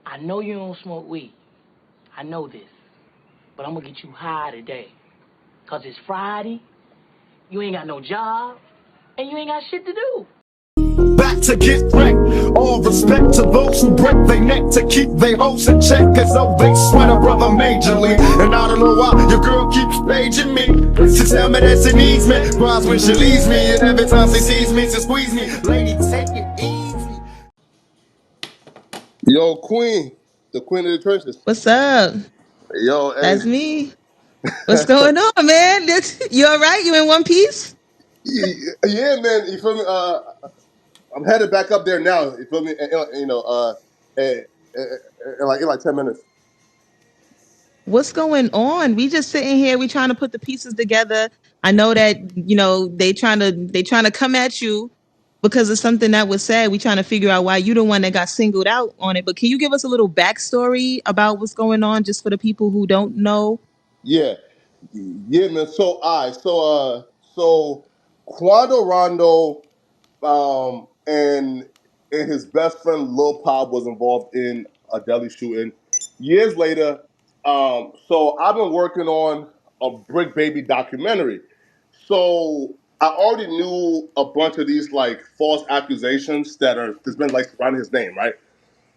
I know you don't smoke weed. I know this. But I'm gonna get you high today. Cause it's Friday, you ain't got no job, and you ain't got shit to do. Back to get wrecked. All respect to those who break their neck to keep their hopes in check. Cause though they sweat a brother majorly. And I don't know why your girl keeps paging me to tell me that she needs me. Cries when she leaves me, and every time she sees me, she squeeze me. Lady, take it easy. Yo, Queen, the Queen of the trenches. What's up? Yo, hey, That's me. What's going on, man? You all right? You in one piece? yeah, man. You feel me? I'm headed back up there now. You feel me? In, in like 10 minutes. What's going on? We just sitting here. We trying to put the pieces together. I know that they trying to come at you because of something that was said. We trying to figure out why you the one that got singled out on it. But can you give us a little backstory about what's going on, just for the people who don't know? Yeah, yeah, man. So Quando Rondo, and his best friend Lil Pop was involved in a deli shooting. Years later, so I've been working on a Brick Baby documentary. So I already knew a bunch of these like false accusations that are there's been like surrounding his name, right?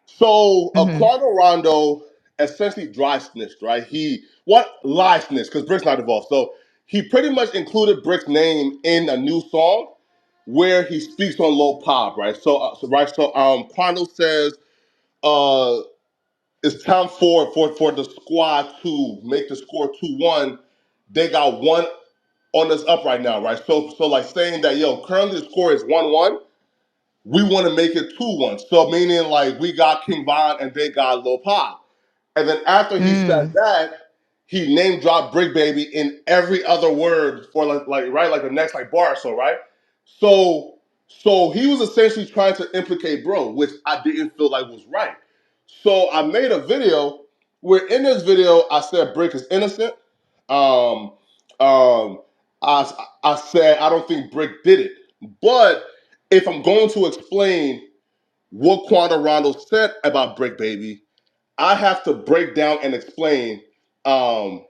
So Hmm. Quando Rondo essentially dry snitched, right? He what lie snitched because Brick's not involved. So he pretty much included Brick's name in a new song where he speaks on Lil Pop, right? Quando says uh, it's time for the squad to make the score 2-1. They got one on us up right now, right? So like saying that currently the score is 1-1. We want to make it 2-1. So meaning like we got King Von and they got Lil Pop. And then after he said Mm. that, he name dropped Brick Baby in every other word for like right like the next like bar or so, right? So so he was essentially trying to implicate bro, which I didn't feel like was right. So I made a video where in this video I said Brick is innocent. Um um I said I don't think Brick did it. But if I'm going to explain what Quando Rondo said about Brick Baby, I have to break down and explain um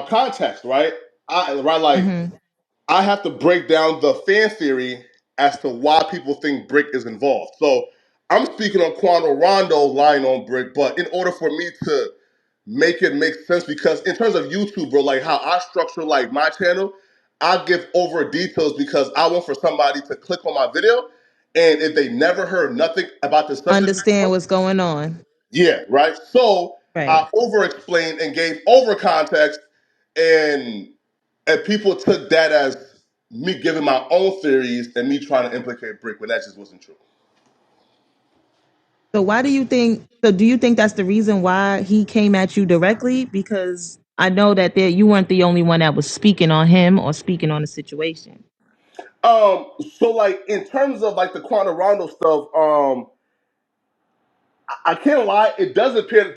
context, right? Hmm. I have to break down the fan theory as to why people think Brick is involved. So I'm speaking on Quando Rondo lying on Brick, but in order for me to make it make sense, because in terms of YouTube, bro, like how I structure like my channel, I give over details because I want for somebody to click on my video, and if they never heard nothing about the subject Understand matter, what's going on? yeah, right. So Right. I over explained and gave over context, and people took that as me giving my own theories and me trying to implicate Brick when that just wasn't true. So why do you think? So do you think that's the reason why he came at you directly? Because I know that you weren't the only one that was speaking on him or speaking on the situation. So like in terms of like the Quantum Rondo stuff, I can't lie, it does appear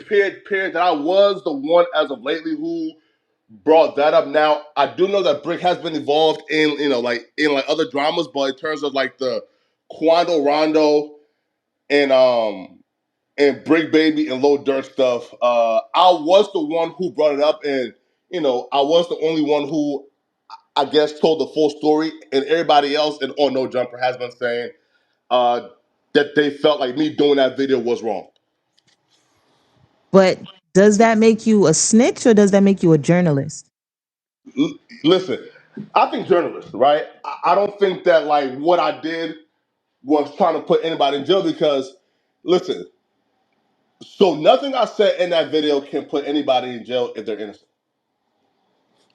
that I was the one as of lately who brought that up. Now I do know that Brick has been involved in like other dramas, but in terms of like the Quando Rondo and Brick Baby and Low Dirt stuff, I was the one who brought it up, and I was the only one who I guess told the full story, and everybody else and on No Jumper has been saying uh, that they felt like me doing that video was wrong. But does that make you a snitch or does that make you a journalist? Listen, I think journalists, right? I don't think that like what I did was trying to put anybody in jail because, listen, so nothing I said in that video can put anybody in jail if they're innocent,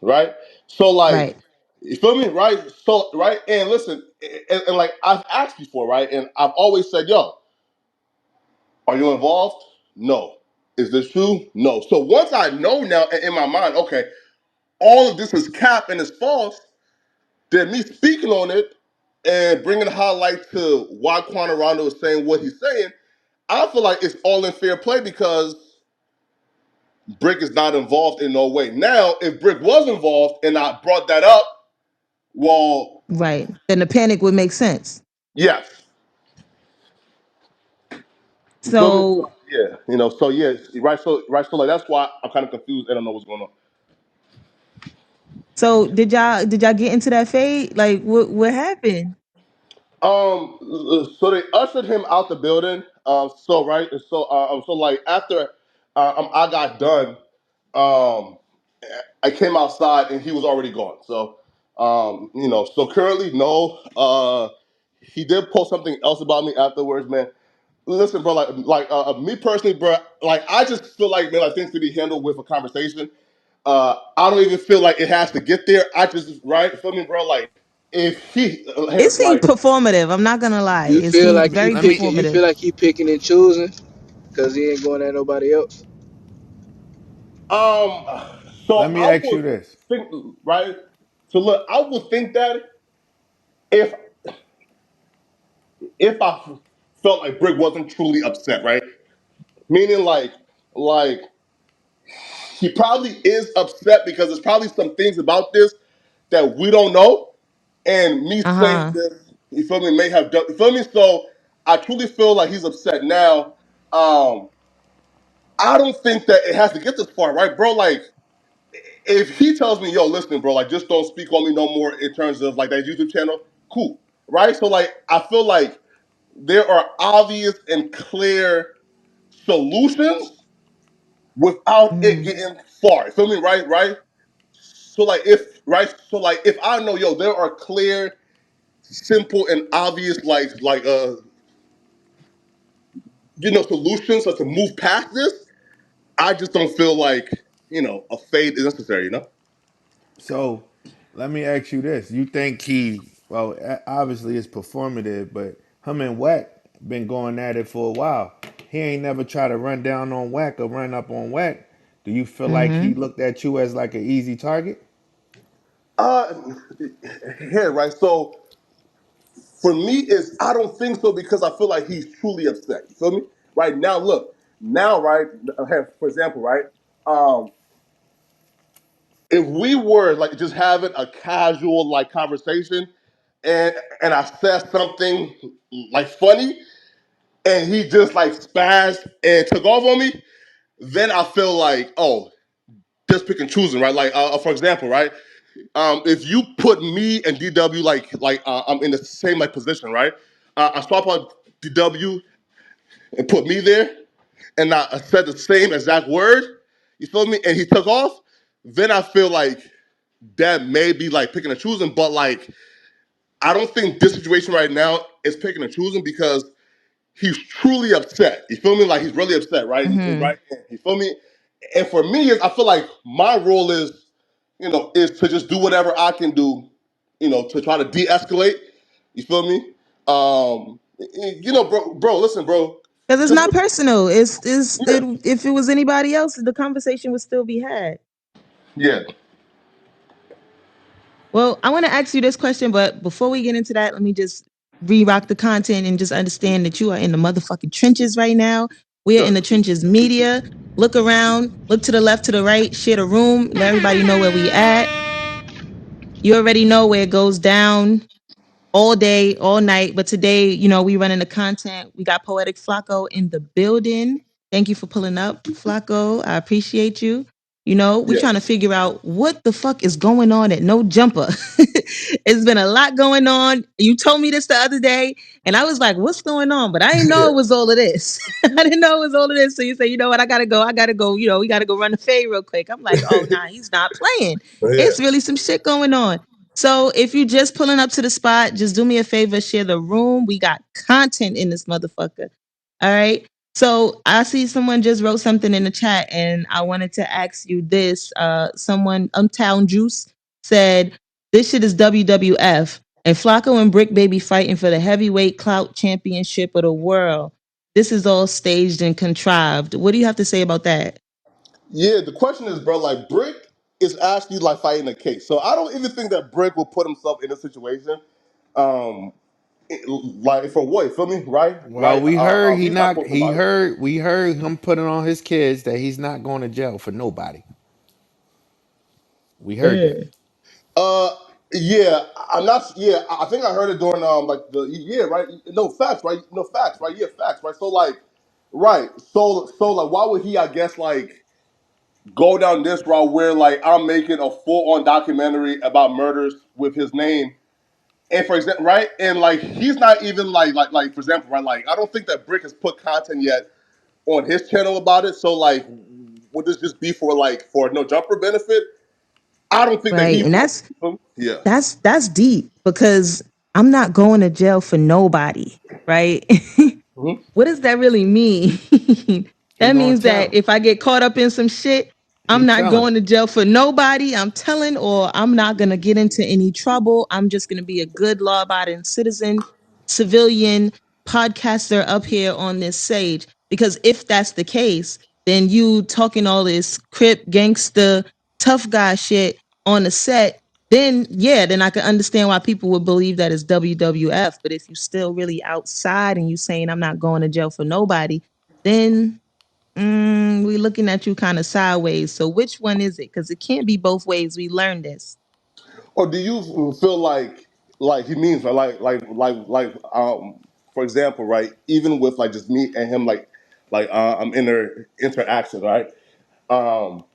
right? So like, Right. you feel me, right? So right, and listen, and like I've asked before, right, and I've always said, yo, are you involved? No. Is this true? No. So once I know now in my mind, okay, all of this is cap and it's false, then me speaking on it and bringing a highlight to why Quantum Rondo is saying what he's saying, I feel like it's all in fair play because Brick is not involved in no way. Now, if Brick was involved and I brought that up, well, Right. Then the panic would make sense. yes. You feel me? So, So yeah, so yeah, right. So like that's why I'm kind of confused. I don't know what's going on. so did y'all get into that fade? Like what happened? So they ushered him out the building. So right, so like after I got done, um, I came outside and he was already gone. So, so currently, no. He did post something else about me afterwards, man. Listen, bro, me personally, bro, like I just feel like, man, like things to be handled with a conversation. I don't even feel like it has to get there. I just, right, feel me, bro? Like if he It here, seemed like performative. I'm not gonna lie. You It feel seemed like he very Let me picking? You performative. feel like he picking and choosing because he ain't going at nobody else? Um, so let me I ask would you this. think, right? So look, I would think that if I felt like Brick wasn't truly upset, right? Meaning like he probably is upset because there's probably some things about this that we don't know, and me saying Uh-huh. this, you feel me, may have done, you feel me. So I truly feel like he's upset now. Um, I don't think that it has to get this far, right, bro? Like if he tells me, yo, listen, bro, like just don't speak on me no more in terms of like that YouTube channel, cool. Right? So like I feel like there are obvious and clear solutions without it Mm. getting far. You feel me? Right? So like if I know, yo, there are clear, simple, and obvious solutions so to move past this, I just don't feel like, a fade is necessary, So let me ask you this. You think well, obviously it's performative, but him and Wack been going at it for a while. He ain't never tried to run down on Wack or run up on Wack. Do you feel like he Mm-hmm. looked at you as like an easy target? Uh here, right? So for me, is I don't think so because I feel like he's truly upset. You feel me? Right now, look, now, right? For example, right? Um, if we were like just having a casual like conversation, and I said something like funny, and he just like spazzed and took off on me, then I feel like, oh, just pick and choosing, right? Like, for example, right? If you put me and DW I'm in the same like position, right? I swap out DW and put me there, and I said the same exact word. You feel me? And he took off. Then I feel like that may be like picking and choosing, but like I don't think this situation right now is picking and choosing because he's truly upset. You feel me? Like he's really upset, right? Mm-hmm. Right? You feel me? And for me, I feel like my role is to just do whatever I can do, to try to de-escalate. You feel me? Bro, listen, bro. Because it's Just not personal. yeah, If it was anybody else, the conversation would still be had. yeah, Well, I want to ask you this question, but before we get into that, let me just re-rock the content and just understand that you are in the motherfucking trenches right now. We are in sure. the trenches media. Look around, look to the left, to the right, share the room, let everybody know where we at. You already know where it goes down all day, all night. But today, we running the content. We got Poetic Flacco in the building. Thank you for pulling up, Flacco. I appreciate you. We Yeah, trying to figure out what the fuck is going on at No Jumper. It's been a lot going on. You told me this the other day, and I was like, what's going on? But I didn't know yeah, it was all of this. I didn't know it was all of this. So you say, you know what? I gotta go. I gotta go. We gotta go run the fade real quick. I'm like, oh, nah, he's not playing. yeah. It's really some shit going on. So if you're just pulling up to the spot, just do me a favor, share the room. We got content in this motherfucker. All right. So I see someone just wrote something in the chat, and I wanted to ask you this. Someone, Umtown Juice, said, this shit is WWF. And Flacco and Brick Baby fighting for the heavyweight clout championship of the world. This is all staged and contrived. What do you have to say about that? Yeah, the question is, bro, like Brick is actually like fighting a case. So I don't even think that Brick will put himself in a situation, um, like for what? You feel me? Right? Well, Right? we heard he He's not not. supposed to He about it. heard. We heard him putting on his kids that he's not going to jail for nobody. We heard that. Mm. Uh, yeah, I'm not. Yeah, I think I heard it during like the yeah, right. No facts, right? No facts, right? Yeah, facts, right? So like. right. So like, why would he? I guess like go down this route where like I'm making a full on documentary about murders with his name. And for example, right, and like he's not even like for example, right, like I don't think that Brick has put content yet on his channel about it. So like, would this just be for like for no jumper benefit? I don't think that Right. he And will. Yeah. that's deep because I'm not going to jail for nobody, right? Hmm. What does that really mean? He That gonna means that tell. if I get caught up in some shit, I'm He not telling. going to jail for nobody. I'm telling, or I'm not going to get into any trouble. I'm just going to be a good law abiding citizen, civilian, podcaster up here on this stage. Because if that's the case, then you talking all this crip, gangster, tough guy shit on the set, then yeah, then I can understand why people would believe that it's WWF. But if you're still really outside and you saying I'm not going to jail for nobody, then we looking at you kind of sideways. So which one is it? Because it can't be both ways. We learned this. Or do you feel like he means for example, right? Even with like just me and him, I'm in their interaction, right? Um,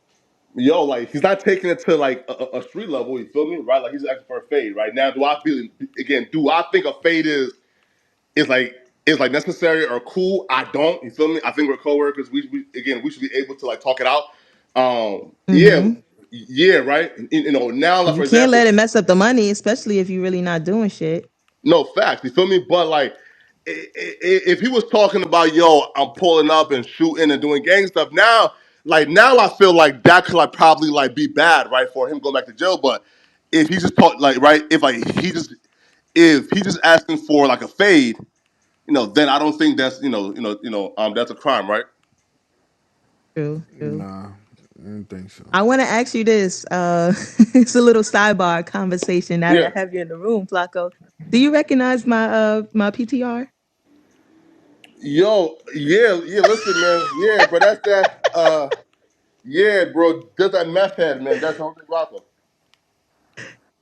like he's not taking it to like a street level. You feel me, right? Like he's asking for a fade, right? Now, do I feel again? Do I think a fade is like necessary or cool? I don't. You feel me? I think we're coworkers. We should be able to like talk it out. Yeah, Mm-hmm. yeah, right. Now, like You for can't example, let it mess up the money, especially if you're really not doing shit. no facts. You feel me? But like, if he was talking about yo, I'm pulling up and shooting and doing gang stuff. Now I feel like that could like probably like be bad, right, for him going back to jail. But if he just talk like right, if he just asking for like a fade, then I don't think that's that's a crime, right? True, true. Nah, I don't think so. I want to ask you this. It's a little sidebar conversation now that Yeah. I have you in the room, Flacco. Do you recognize my PTR? Yo, yeah, yeah. Listen, man. Yeah, but that's that. Yeah, bro. That's that meth head, man. That's Jose Guapo.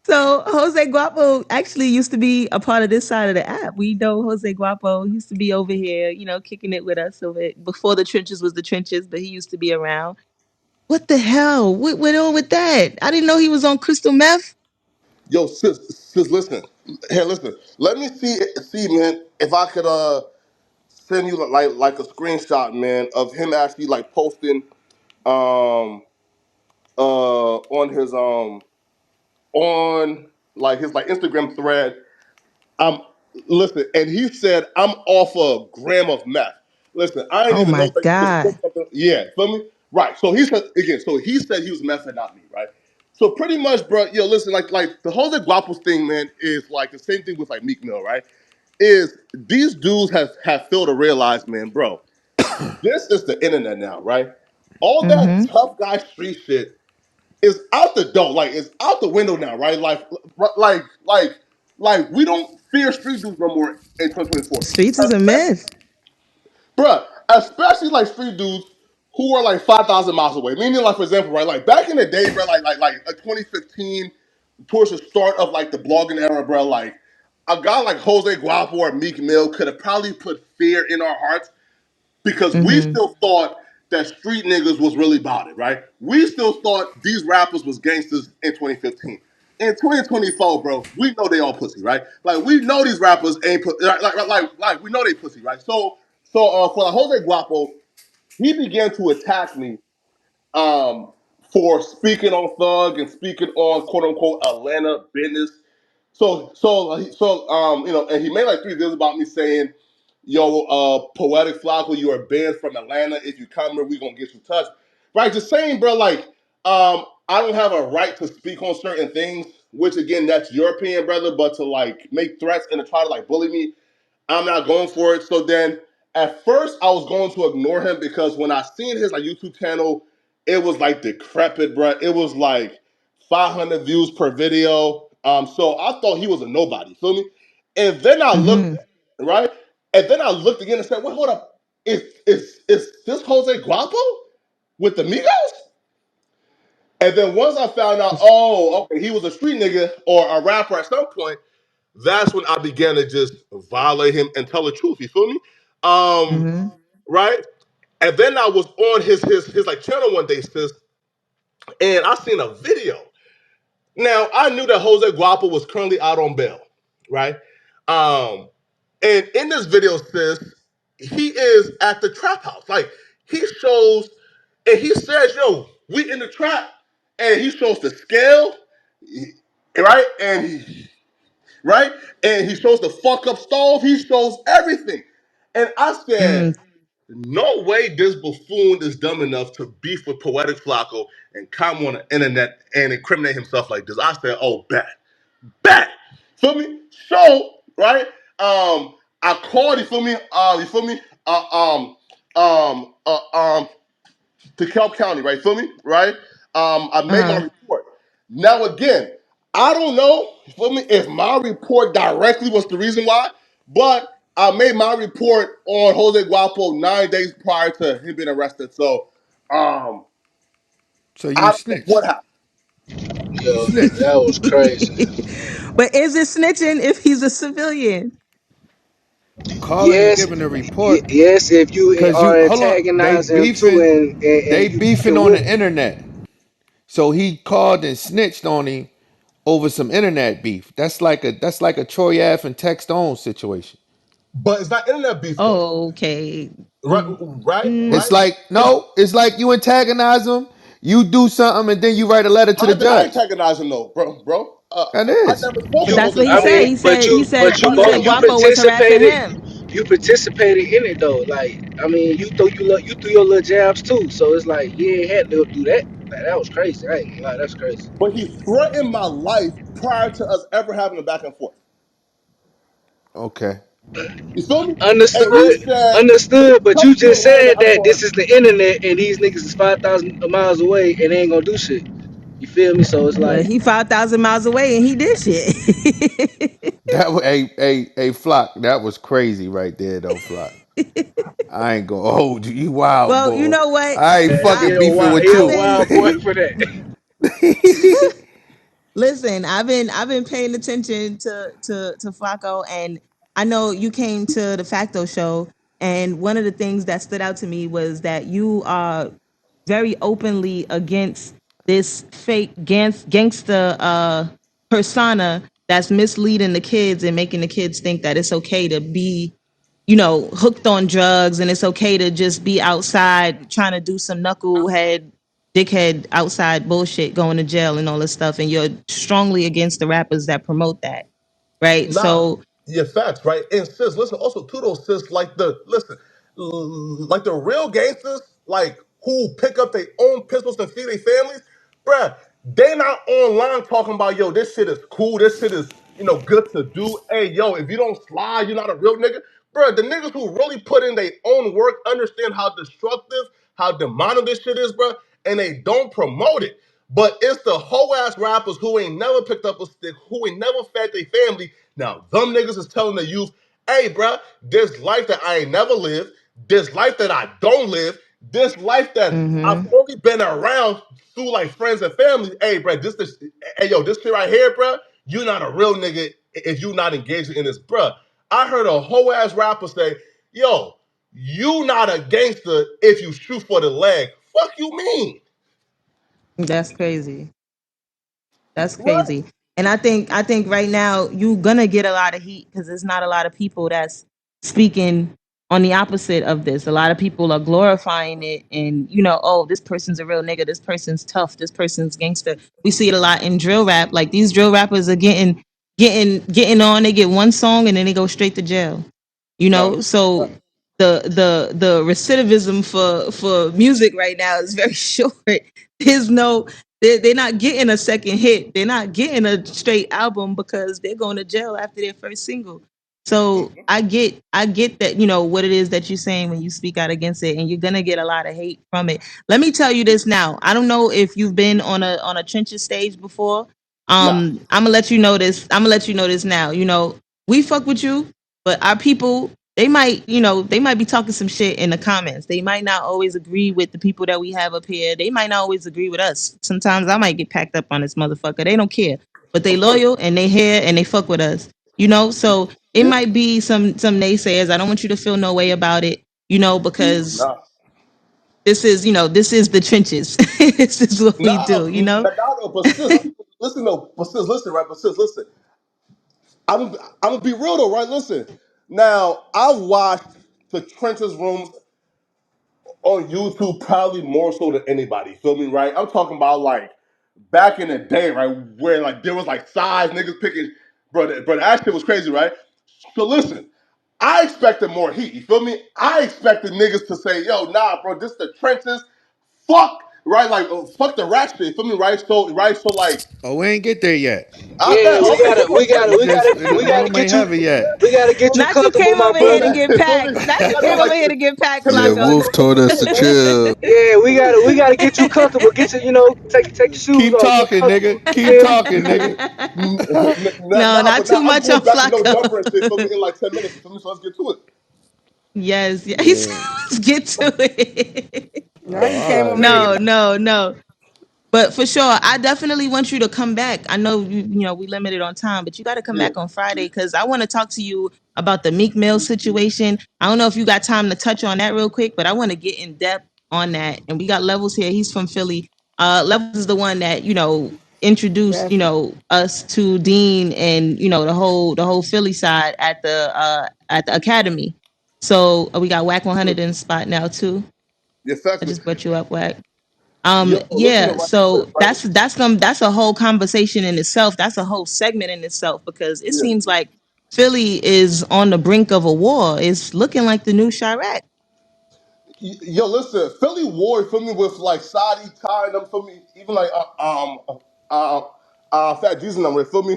So Jose Guapo actually used to be a part of this side of the app. We know Jose Guapo used to be over here, kicking it with us before the trenches was the trenches, but he used to be around. What the hell? What went on with that? I didn't know he was on crystal meth. Yo, sis, listen. Here, listen. Let me see, man, if I could send you like a screenshot, man, of him actually like posting um on his on like his like Instagram thread. Um, Listen, and he said I'm off a gram of meth. Listen, I didn't Oh even know my that he was God. putting something. Yeah, feel me? Right. So he said again. So he said he was meth and not me. Right. So pretty much, bro. Yo, listen, like the Jose Guapos thing, man, is like the same thing with like Meek Mill, right? Is these dudes have failed to realize, man, bro. This is the internet now, right? All that Mm-hmm. tough guy street shit is out the door. Like it's out the window now, right? Like we don't fear street dudes no more in 2024. Streets is a Especially, myth. bruh, especially like street dudes who are like 5,000 miles away. Meaning, like for example, right? Like back in the day, bro, like 2015, towards the start of like the blogging era, bro. Like a guy like Jose Guapo or Meek Mill could have probably put fear in our hearts because we Mm-hmm. still thought that street niggas was really about it, right? We still thought these rappers was gangsters in 2015. In 2024, bro, we know they all pussy, right? Like we know these rappers ain't like we know they pussy, right? So for Jose Guapo, he began to attack me um, for speaking on Thug and speaking on quote unquote Atlanta business. And he made like three videos about me saying, "Yo, Poetic Flacco, you are banned from Atlanta. If you come here, we gonna get you touched." Right? Just saying, bro. I don't have a right to speak on certain things, which again, that's your opinion, brother. But to like make threats and to try to like bully me, I'm not going for it. So then at first I was going to ignore him because when I seen his like YouTube channel, it was like decrepit, bro. It was like 500 views per video. So I thought he was a nobody, feel me? And then I looked, Mm-hmm. right? And then I looked again and said, wait, hold up. Is this Jose Guapo with the Migos? And then once I found out, oh, okay, he was a street nigga or a rapper at some point, that's when I began to just violate him and tell the truth. You feel me? Um, Mm-hmm. right? And then I was on his like channel one day, sis, and I seen a video. Now I knew that Jose Guapo was currently out on bail, right? Um, and in this video, sis, he is at the trap house. Like he shows, and he says, "Yo, we in the trap," and he shows the scale, right? Right, and he shows the fuck up stove. He shows everything, and I said, Mm, no way this buffoon is dumb enough to beef with Poetic Flacco and come on the internet and incriminate himself like this. I said, oh, bet. Feel me? So, right? I called, you feel me? You feel me? Um, uh, um, to Kelp County, right? Feel me? Right? I made my uh-huh. report. Now again, I don't know, you feel me, if my report directly was the reason why, but I made my report on Jose Guapo 9 days prior to him being arrested. So um So you I don't know what snitched. happened. You Yo, snitched. that was crazy. But is it snitching if he's a civilian? Calling and Yes, giving a report. yes. If you Cause are you hold on, antagonizing him too, and they you beefing can on whip. the internet. So he called and snitched on him over some internet beef. That's like a Troy Ave and Tex Stone situation. But it's not internet beef though. Oh, okay. Right, right, It's right. like It's no, it's like you antagonize them, you do something, and then you write a letter to the I judge. antagonize him though, bro. That I is. never spoke But to You, that's Jose what he I said. Guapo. mean, but He said you Guapo was harassing participated. him. You participated in it though. Like, I mean, you threw your little jabs too. So it's like you ain't had to do that. Like, that was crazy. I ain't gonna lie, that's crazy. But he threatened my life prior to us ever having a back and forth. Okay. You feel me? And he Understood, said, understood. But you come to just Atlanta. said I that told him, this is the internet and these niggas is 5,000 miles away and they ain't gonna do shit. You feel me? So it's But like, he 5,000 miles away and he did shit. That was a flock. That was crazy right there, though, flock. I ain't gonna hold you. You wild Well, you boy. know what? I ain't I fucking beefing with he a I've you. been wild boy for that. listen. I've been paying attention to Flacco, and I know you came to the Facto show, and one of the things that stood out to me was that you are very openly against this fake gangster persona that's misleading the kids and making the kids think that it's okay to be, hooked on drugs, and it's okay to just be outside trying to do some knucklehead, dickhead outside bullshit, going to jail and all this stuff. And you're strongly against the rappers that promote that, right? nah, So, yeah, facts, right? And sis, listen, also kudos, sis, like the real gangsters, like who pick up their own pistols and feed their families, bruh, they not online talking about, yo, this shit is cool, this shit is, good to do. Hey, yo, if you don't slide, you're not a real nigga. Bruh, the niggas who really put in their own work understand how destructive, how demonic this shit is, bruh, and they don't promote it. But it's the whole ass rappers who ain't never picked up a stick, who ain't never fed their family. Now, them niggas is telling the youth, hey, bruh, this life that I ain't never lived, this life that I don't live, this life that I've mhm, only been around through like friends and family. Hey, bruh, hey, yo, this shit right here, bruh, you not a real nigga if you not engaging in this, bruh. I heard a whole ass rapper say, yo, you not a gangster if you shoot for the leg. Fuck you mean? that's crazy. That's Right? crazy. And I think right now you're gonna get a lot of heat because there's not a lot of people that's speaking on the opposite of this. A lot of people are glorifying it, and oh, this person's a real nigga, this person's tough, this person's gangster. We see it a lot in drill rap. Like these drill rappers are getting on, they get one song and then they go straight to jail. No. So the recidivism for music right now is very short. There's no they're not getting a second hit. They're not getting a straight album because they're going to jail after their first single. So I get that, what it is that you're saying when you speak out against it, and you're gonna get a lot of hate from it. Let me tell you this now. I don't know if you've been on a trenches stage before. Nah. I'm gonna let you know this. I'm gonna let you know this now. We fuck with you, but our people, they might be talking some shit in the comments. They might not always agree with the people that we have up here. They might not always agree with us. Sometimes I might get packed up on this motherfucker. They don't care, but they Of course. loyal and they here and they fuck with us. So it Yeah. might be some naysayers. I don't want you to feel no way about it. because Nah, this is the trenches. This is what we nah, do, nah, but sis, listen though, but sis, listen, right? But sis, listen. I'm gonna be real though, right? Listen. Now, I watched the trenches rooms on YouTube probably more so than anybody. Feel me, right? I'm talking about like back in the day, right, where like there was like size niggas picking, bro. That shit was crazy, right? So listen, I expected more heat. You feel me? I expected niggas to say, "Yo, nah, bro, this the trenches. Fuck, right? Like, fuck the rap shit." You feel me? Right? So like, Oh, we ain't get there yet. I Yeah, bet. Okay, so We just the room ain't heavy yet. we gotta get you Not you comfortable, came my over here to brother. get feel me? packed. Not you I know, came over like here to get packed, 10 Yeah, minutes, 10 Flacco. minutes, Wolf 10 told us minutes, to man. chill. Yeah, we gotta get you comfortable. Get your, take your shoes Keep off. Get talking, comfortable. nigga. Keep You feel me? talking, nigga. No, Nah, not but now too I'm much on going back to no Flacco. jumper and shit. Feel me? In like 10 minutes. Feel me? So let's get to it. Yes, yes. Yeah. Let's get to it. Now Oh, you all came right, over here. nigga. No. But for sure, I definitely want you to come back. I know we limited on time, but you got to come Yeah. back on Friday because I want to talk to you about the Meek Mill situation. I don't know if you got time to touch on that real quick, but I want to get in depth on that. And we got Levels here. He's from Philly. Levels is the one that introduced us to Dean and the whole Philly side at the academy. So we got Whack 100 in the spot now too. Yeah, facts. I just brought you up, Whack. Yo, listen to Yeah, right now this, so right? that's a whole conversation in itself. That's a whole segment in itself because it Yeah. seems like Philly is on the brink of a war. It's looking like the new Chirac. Yo, listen, Philly War, feel me, with like Saudi, Ty, and them, feel me, even like Fat Jesus and them, right, feel me,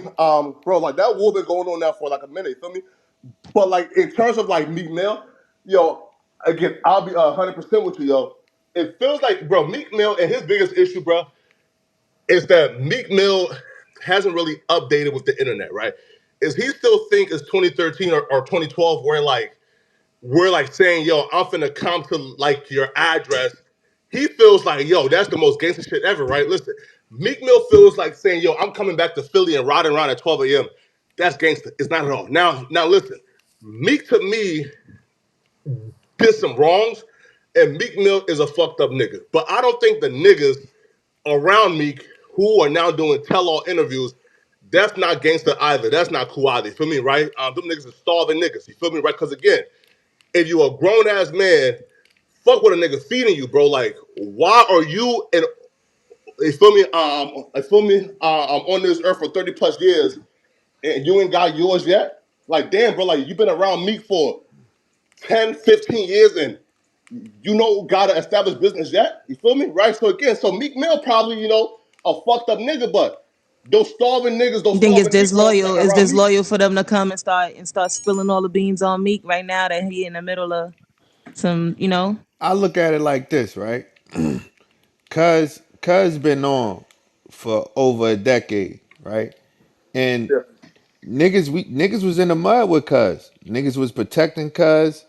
bro, like that war been going on now for like a minute, feel me, but like in terms of like Meek Mill, yo, again, I'll be 100% with you, yo. It feels like, bro, Meek Mill and his biggest issue, bro, is that Meek Mill hasn't really updated with the internet, right? Is he still think it's 2013 or 2012 where like we're like saying, yo, I'm finna come to like your address. He feels like, yo, that's the most gangster shit ever, right? Listen, Meek Mill feels like saying, yo, I'm coming back to Philly and riding around at 12 a.m. That's gangster. It's not at all. Now listen, Meek to me did some wrongs, and Meek Mill is a fucked up nigga. But I don't think the niggas around Meek who are now doing tell-all interviews, that's not gangster either. That's not cool either. You feel me, right? Them niggas are starving niggas. You feel me, right? Because again, if you a grown ass man, fuck what a nigga feeding you, bro. Like, why are you and you feel me? I'm on this earth for 30 plus years and you ain't got yours yet. Like, damn, bro. Like, you've been around me for 10, 15 years and you know gotta establish business yet. You feel me? Right? So again, so Meek Mill probably, a fucked up nigga, but those starving niggas, those You think it's starving Negroes disloyal? not Is around me. disloyal for them to come and start spilling all the beans on Meek right now that he in the middle of some. I look at it like this, right? Cuz been on for over a decade, right? And Yeah. niggas was in the mud with Cuz. Niggas was protecting Cuz.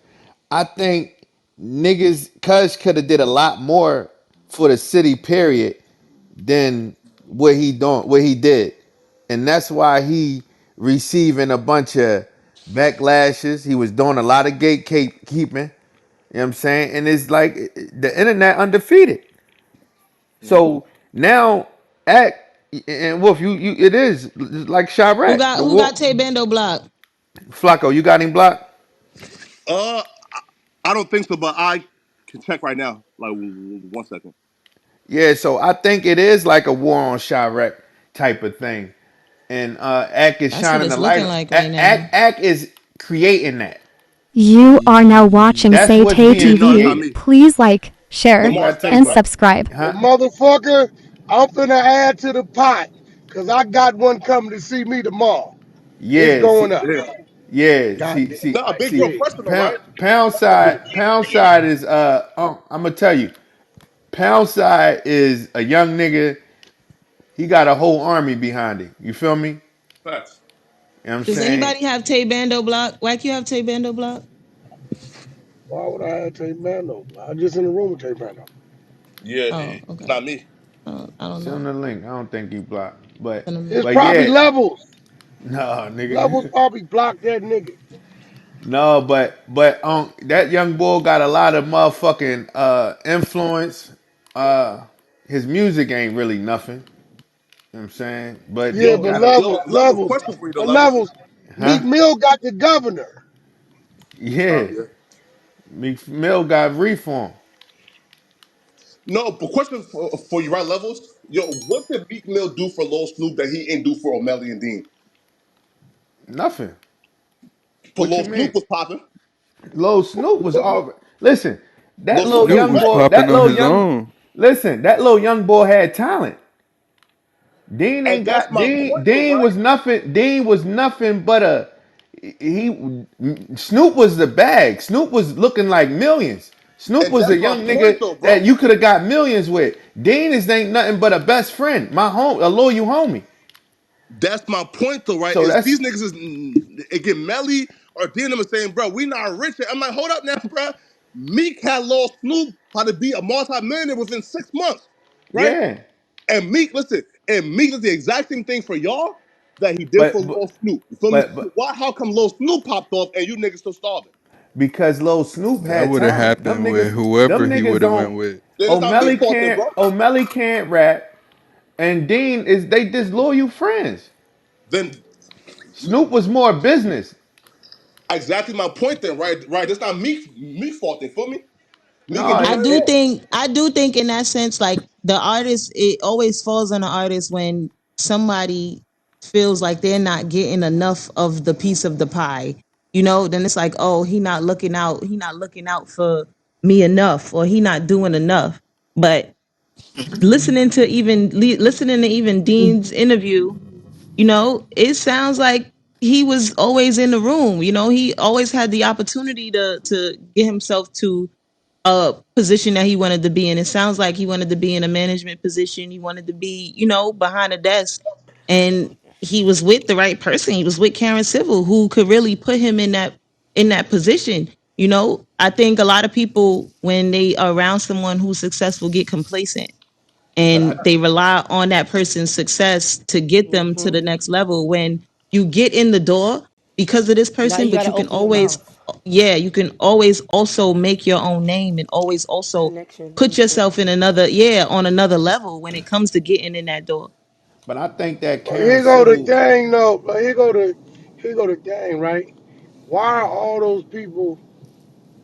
I think niggas Cuz could have did a lot more for the city, period, than what he did. And that's why he receiving a bunch of backlashes. He was doing a lot of gatekeeping. You know what I'm saying? And it's like the internet undefeated. So now act and Wolf, you it is like Who Chirac. got The who got Wolf Tay Bando blocked? Flacco, you got him blocked? Uh, I don't think so, but I can check right now. Like, 1 second. Yeah, so I think it is like a war on Chirac type of thing. And Ack is That's what shining it's the light looking on like right now. Ack is creating that. You are now watching That's Say what's Tay Yeah, being no, it's TV. not created. me. Please like, share, Who Lamar's got Tay and background. subscribe. huh? Motherfucker, I'm finna add to the pot. Cause I got one coming to see me tomorrow. It's Yeah, going see, up. Yeah. yeah, God see, damn. see, Nah, big bro, see. Yeah. personal, Pound, right? pound side is I'm gonna tell you, pound side is a young nigga. He got a whole army behind him. You feel me? You know Facts. what I'm Does saying? anybody have Tay Bando blocked? Whack, you have Tay Bando blocked? Why would I have Tay Bando? I was just in the room with Tay Bando. Yeah, Oh, it's okay. not me. I don't Send him know. the link. I don't think he blocked, Send them It's but probably yeah, levels. no Levels nigga. probably blocked that nigga. No, but that young boy got a lot of motherfucking influence. Uh, his music ain't really nothing. You know what I'm saying? But Yeah, he but got a Levels, question for you, though, Levels. levels. huh? Meek Mill got the governor. Yeah. Yeah. Meek Mill got reform. No, but question for you, right, Levels? Yo, what did Meek Mill do for Lil Snoop that he ain't do for O'Malley and Dean? Nothing. For What you Lil mean? Snoop was popping. Lil Snoop was all. Listen, Lil Snoop Snoop got was bread. popping on his own. Listen, that little young boy had talent. Dean And ain't that's got my Dean. point, though, Dean right? was nothing. Dean was nothing but a he. Snoop was the bag. Snoop was looking like millions. Snoop And was a that's my young point, nigga though, that bro. you could have got millions with. Dean is ain't nothing but a best friend, my home, a loyal homie. That's my point, though, right? So Is that's these niggas is it get Melly or Dean them saying, bro, we not rich. I'm like, hold up now, bro. Meek had Lil Snoop how to be a multi-millionaire within 6 months, right? yeah. And Meek, listen, and Meek did the exact same thing for y'all that he did for But Lil Snoop. You feel me? So but why? How come Lil Snoop popped off and you niggas still starving? because Lil Snoop That had would have talent. Them happened with niggas, whoever them he niggas would have don't. went with. Then it's not O'Malley Meek's fault, then, can't. bro. O'Malley can't rap, and Dean is they disloyal friends. Then Snoop was more business. exactly my point, then, right? Right. It's not Meek's fault. Then, feel me? Meek can No, do I what he do it, wants. think I do think in that sense, like the artist, it always falls on the artist when somebody feels like they're not getting enough of the piece of the pie. You know, then it's like, oh, he not looking out for me enough, or he not doing enough. But listening to even Dean's interview, you know, it sounds like he was always in the room. You know, he always had the opportunity to get himself to a position that he wanted to be in. It sounds like he wanted to be in a management position. He wanted to be, you know, behind a desk. And he was with the right person. He was with Karen Civil, who could really put him in that position. You know, I think a lot of people when they are around someone who's successful get complacent but and they rely on that person's success to get them to the next level. When you get in the door because of this Now person, you but gotta you can open your always, mouth. yeah, you can always also make your own name and always also Connection. put yourself in another, yeah, on another level when it comes to getting in that door. I think that But Karen here go the Civil. thing, though. But here go the thing, right? Why are all those people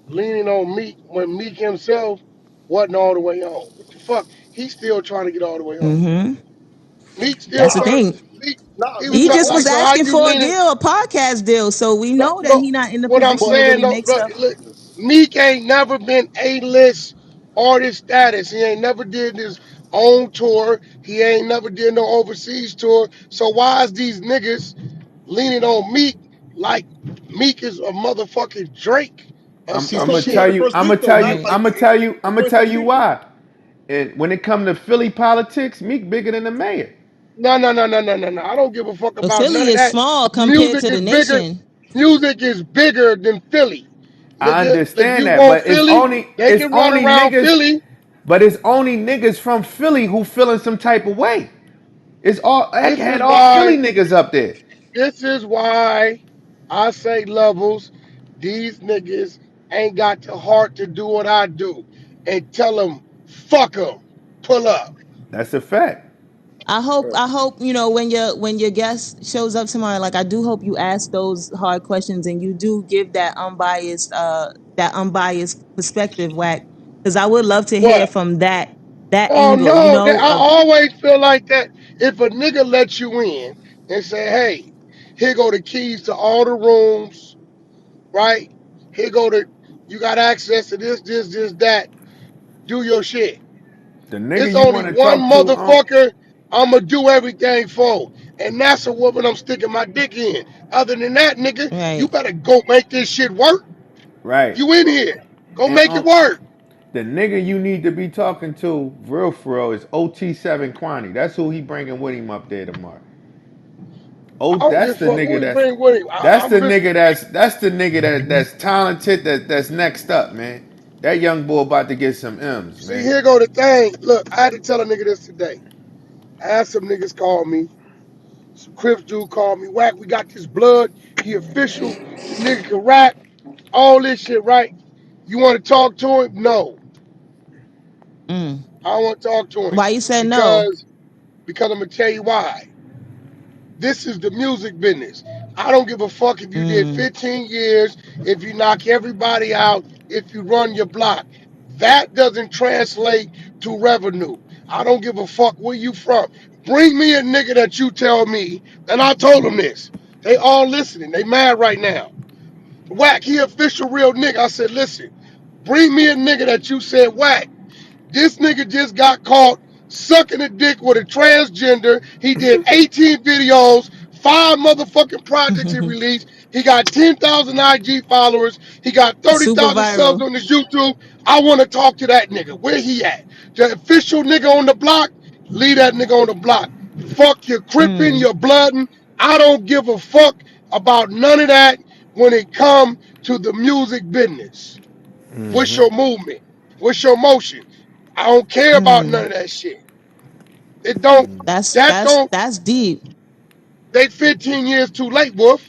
leaning on Meek when Meek himself wasn't all the way on? What the fuck? He's still trying to get all the way on. Hmm. Meek still That's the Nah, trying to. thing. Meek, nah. he was Meek He is talking just was like, like, so how asking you for a leaning? deal, a podcast deal. So we No, know that no. he not in the What I'm position but to saying, really though, make look, stuff. look, Meek ain't never been A-list artist status. He ain't never did his own tour. He ain't never did no overseas tour. So why is these niggas leaning on Meek like Meek is a motherfucking Drake or I'm, he's I'm some gonna supposed to be on tell the shit? you. first I'm beat, gonna though. tell you. Not Right. like I'm gonna tell you. the I'm gonna first tell six you beats. why. And when it comes to Philly politics, Meek bigger than the mayor. No, no, no, no, no, no, no. I don't give a fuck But about none Philly of is that. small compared Music to the is bigger. nation. Music is bigger than Philly. I Nigga, if understand you that, want but Philly, they it's can run only around niggas. Philly. But it's only niggas from Philly who feeling some type of way. It's all I This had is all why Philly niggas up there. This is why I say levels. These niggas ain't got the heart to do what I do and tell them, fuck them, pull up. That's a fact. I hope, you know, when your guest shows up tomorrow, like I do hope you ask those hard questions and you do give that unbiased perspective, whack. Because I would love to hear What? from that Oh angle, you no, that, know, I of always feel like that. If a nigga lets you in and say, hey, here go the keys to all the rooms, right? Here go the, you got access to this, that. Do your shit. The nigga It's you only want to one talk to, motherfucker I'ma do everything for. And that's a woman I'm sticking my dick in. Other than that, nigga, you right. better go make this shit work. right? You in here. Go And make it work. the nigga you need to be talking to, real for real, is OT7 Quani. That's who he bringing with him up there tomorrow. I Oh, don't give a fuck who he bring with him. I'm listening. that's the nigga that's talented that's next up, man. That young boy about to get some M's, See, man. here go the thing. Look, I had to tell a nigga this today. I had some niggas call me. Some Crips dude called me whack. We got this blood. He official. The nigga can rap. All this shit, right? You want to talk to him? No, Mm. I don't want to talk to him Why you said no? because I'm gonna tell you why. This is the music business. I don't give a fuck if you did Mm. 15 years, if you knock everybody out, if you run your block. That doesn't translate to revenue. I don't give a fuck where you from. Bring me a nigga that you tell me, and I told them this. They all listening. They mad right now. Whack, he official real nigga. I said, listen, bring me a nigga that you said, whack. This nigga just got caught sucking a dick with a transgender. He did 18 videos, 5 motherfucking projects he released. He got 10,000 IG followers. He got Super 30,000 subs viral. on his YouTube. I want to talk to that nigga. Where he at? The official nigga on the block? Leave that nigga on the block. Fuck your crippin', Mm. your bloodin'. I don't give a fuck about none of that when it come to the music business. What's your movement? What's your motion? I don't care about none Mm. of that shit. It don't. That's That that's don't. that's deep. They 15 years too late, Wolf.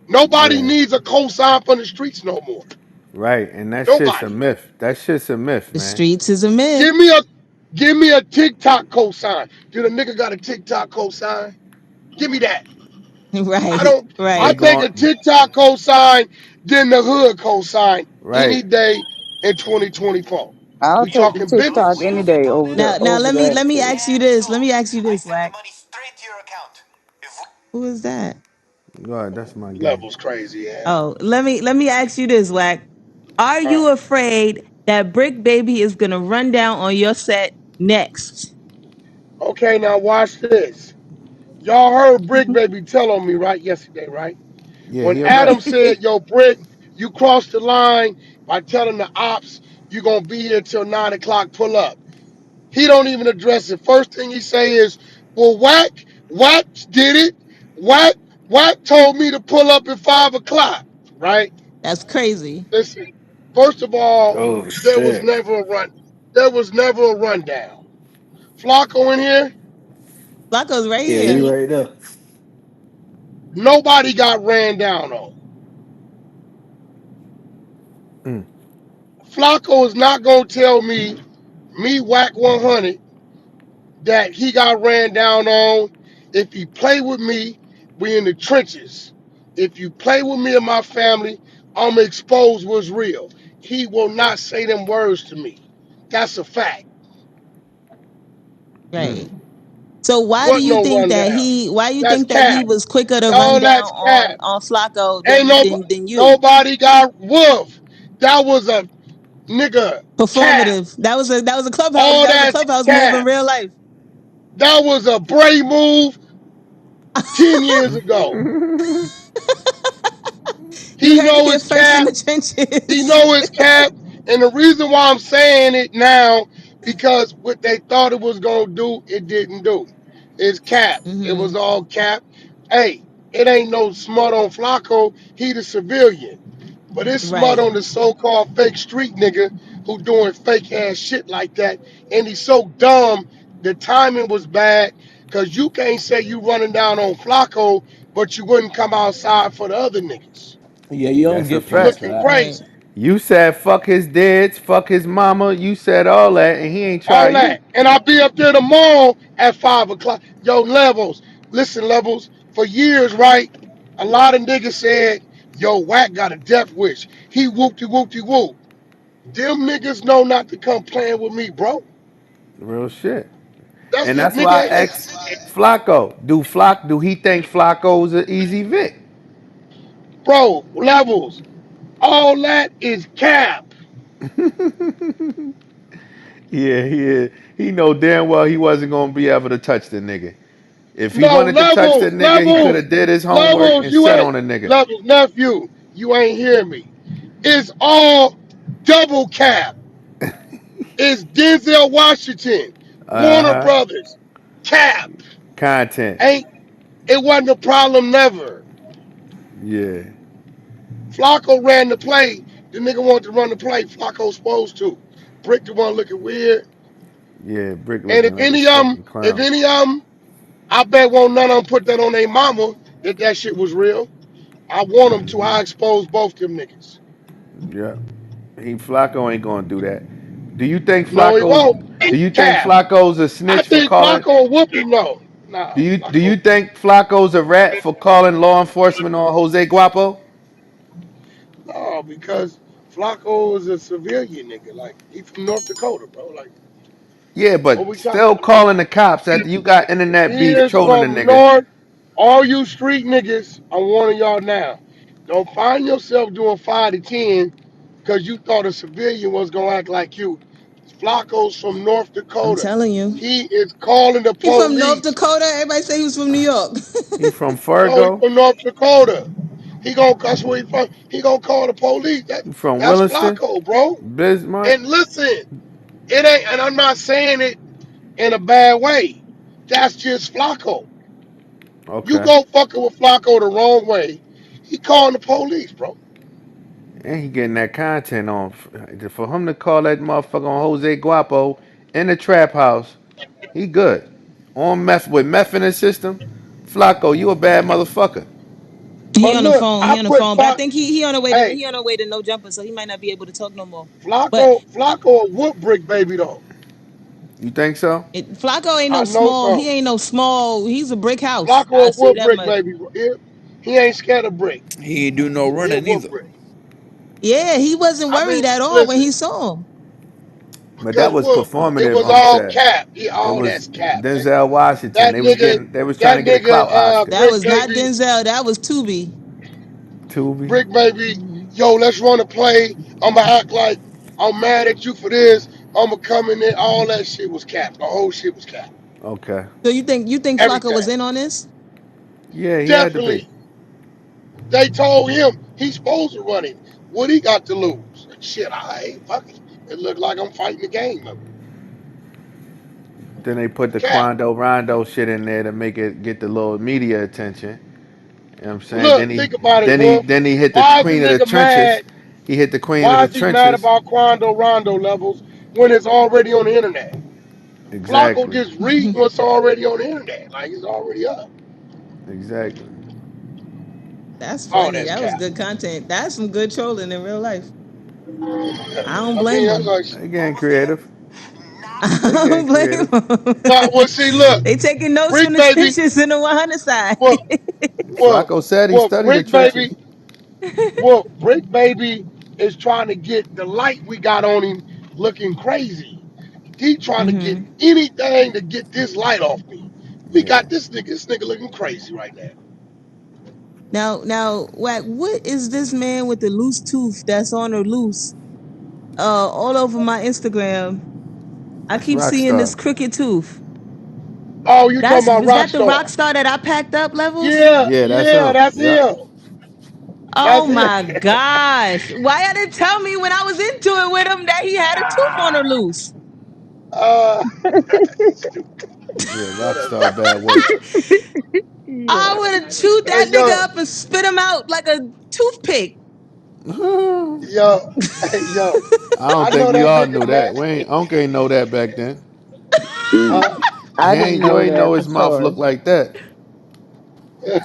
Nobody Yeah. needs a cosign from the streets no more. Right. And that shit's a Nobody. myth. That shit's a myth, The man. streets is a myth. Give me a give me a TikTok cosign. Did a nigga got a TikTok cosign? Give me that. I Right. don't. I They Right. take a going TikTok cosign, then the hood cosign any right. day in 2024. I'll We take the talking TikTok business. any day Now over let me that let me shit. ask you this. Let me ask you this, Wack. Who is that? God, that's my gang. Levels crazy, yeah. Oh, let me ask you this, Wack. Are Uh, you afraid that Brick Baby is gonna run down on your set next? okay, now watch this. Y'all heard Brick Baby tell on me right yesterday, right? Yeah, When he a Adam rep. said, "Yo, Brick, you crossed the line by telling the ops you gonna be here till 9 o'clock. Pull up." He don't even address it. First thing he say is, "Well, Whack did it. Whack, Whack told me to pull up at 5 o'clock." Right? That's crazy. Listen. First of all, Oh there was shit. never a run. There was never a rundown. Flacco in here. Flacco's right Yeah, he here. right there. Nobody got ran down on. Flacco is not gonna tell me whack 100 that he got ran down on. If he play with me, we in the trenches. If you play with me and my family, I'ma expose what's real. He will not say them words to me. That's a fact. Right. So why do What you no think that rundown? he why you That's think that he cap. was quicker to run All down that's on cap. Flacco Ain't than you? nobody got wolf. That was a nigga cap. Performative. That was a clubhouse. All That was a that's clubhouse move in cap. real life. That was a brave move 10 years ago. You He heard it know here his first in cap. the He trenches. know his cap. And the reason why I'm saying it now, because what they thought it was gonna do, it didn't do. It's cap. It hmm was all cap. Hey, it ain't no smut on Flacco. He the civilian. But it's smut Right. on the so-called fake street nigga who doing fake ass shit like that. And he's so dumb, the timing was bad. Cause you can't say you running down on Flacco, but you wouldn't come outside for the other niggas. Yeah, you don't That's a get You points fact. for looking that. Right. crazy. You said fuck his dads, fuck his mama. You said all that, and he ain't try All you. that. And I'll be up there tomorrow at 5 o'clock. Yo, levels. Listen, levels. For years, right? A lot of niggas said, yo, Wack got a death wish. He whoopty whoopty whoop. Them niggas know not to come playing with me, bro. Real shit. That's And the that's why I nigga. asked Flacco. Do he think Flacco's an easy Vic? Bro, levels. All that is cap. Yeah, he is. He know damn well he wasn't gonna be able to touch the nigga. If he No, wanted to touch the levels, nigga, he could levels, have did his homework levels. and You set ain't on a nigga. levels, nephew. You ain't hear me. It's all double cap. It's Denzel Washington, Uh Warner huh. Brothers, Cap. Content. Ain't it wasn't a problem never. Yeah. Flacco ran the play. The nigga wanted to run the play. Flacco supposed to. Brick the one looking weird. Yeah. Brick And looking like a fucking if clown. any of them I bet won't none of them put that on their mama if that shit was real. I want them to. I expose both them niggas. Yeah. Flacco ain't gonna do that. Do you think No, he Flacco's won't. do you think Cap. Flacco's a I snitch for think calling Flacco will whoop him though. do Nah, you Flacco. think Flacco's a rat for calling law enforcement on Jose Guapo? No, because Flacco is a civilian nigga. Like he from North Dakota, bro. Like Yeah, what but we talking still about? calling the cops after you got internet He beef is trolling the from nigga. North. All you street niggas, I'm warning y'all now. Don't find yourself doing 5 to 10 because you thought a civilian was gonna act like you. Flacco's from North I'm Dakota. telling you. He is calling the He from North police. Dakota. Everybody say he was from New York. He from No, he Fargo. from North Dakota. He gonna that's where he from. He gonna call the police. He from That's Williston. Flacco, bro. Bismarck. And listen, it ain't. And I'm not saying it in a bad way. That's just Flacco. You Okay. go fucking with Flacco the wrong way, he calling the police, bro. And he getting that content on. For him to call that motherfucker on Jose Guapo in the trap house, he good. On meth with meth in his system. Flacco, you a bad motherfucker. He But on the look, phone. I He on the put phone. But I think he on the way to hey, he on the way to no jumper, so he might not be able to talk no more. But Flacco a whoop brick baby though. You think so? Flacco ain't I no know small. He so. ain't no small. He's a brick house. Flacco I a say whoop that brick much. baby. He ain't scared of brick. He ain't do no He a running whoop either. brick. Yeah, he wasn't I worried mean, at all when listen, he saw him. But that because was well, it performative was on all set. cap. It All was that's cap, man. Denzel Washington. That nigga, They was trying that to get a nigga, clout Oscar. That brick was not baby. Denzel. That was Tubi. Tubi. Brick baby, yo, let's run a play. I'ma act like I'm mad at you for this. I'ma come in there. All that shit was capped. The whole shit was capped. Okay. So you think Flacco was Everything. in on this? Yeah, he had to be. Definitely. They told him he's supposed to run it. What he got to lose? Shit, I ain't fucking. It looked like I'm fighting the game. Then they put the Cap. Quando Rondo shit in there to make it get the little media attention. You know what I'm saying? Look, think about it, Wolf. Then he hit the Why is the queen of the nigga trenches. mad? He hit the queen of Why the is he mad trenches. about Quando Rondo levels when it's already on the internet? Flacco Exactly. just read what's already on the internet. Like it's already up. Exactly. That's Oh, funny. that's That was cap. good content. That's some good trolling in real life. I don't I blame mean, I'm him. like, They getting creative. They I getting don't blame creative. him. nah, well, see, look, They taking notes from Brick the Baby, stitches in the 100 side. well, well, Flacco said he well, studied the Brick trenches. Baby, well, Brick Baby is trying to get the light we got on him looking crazy. He trying to get hmm anything to get this light off me. We Yeah. got this nigga looking crazy right now. Now, what is this man with the loose tooth that's on the loose? All over my Instagram, I That's keep seeing this Rockstar. crooked tooth. Oh, you talking about Was that the rock Rockstar? star that I packed up levels? Yeah, Yeah, that's yeah, him. that's Yep. him. Oh That's him. my gosh! Why you didn't tell me when I was into it with him that he had a tooth on the loose? uh, Yeah, whatever. Rockstar bad work. I would have chewed Hey, that nigga yo, up and spit him out like a toothpick. I yo, hey, yo. don't I think know we that all nigga, knew that. man. We ain't Unc ain't know that back then. Huh? I didn't You know ain't that know for his mouth sure. looked like that.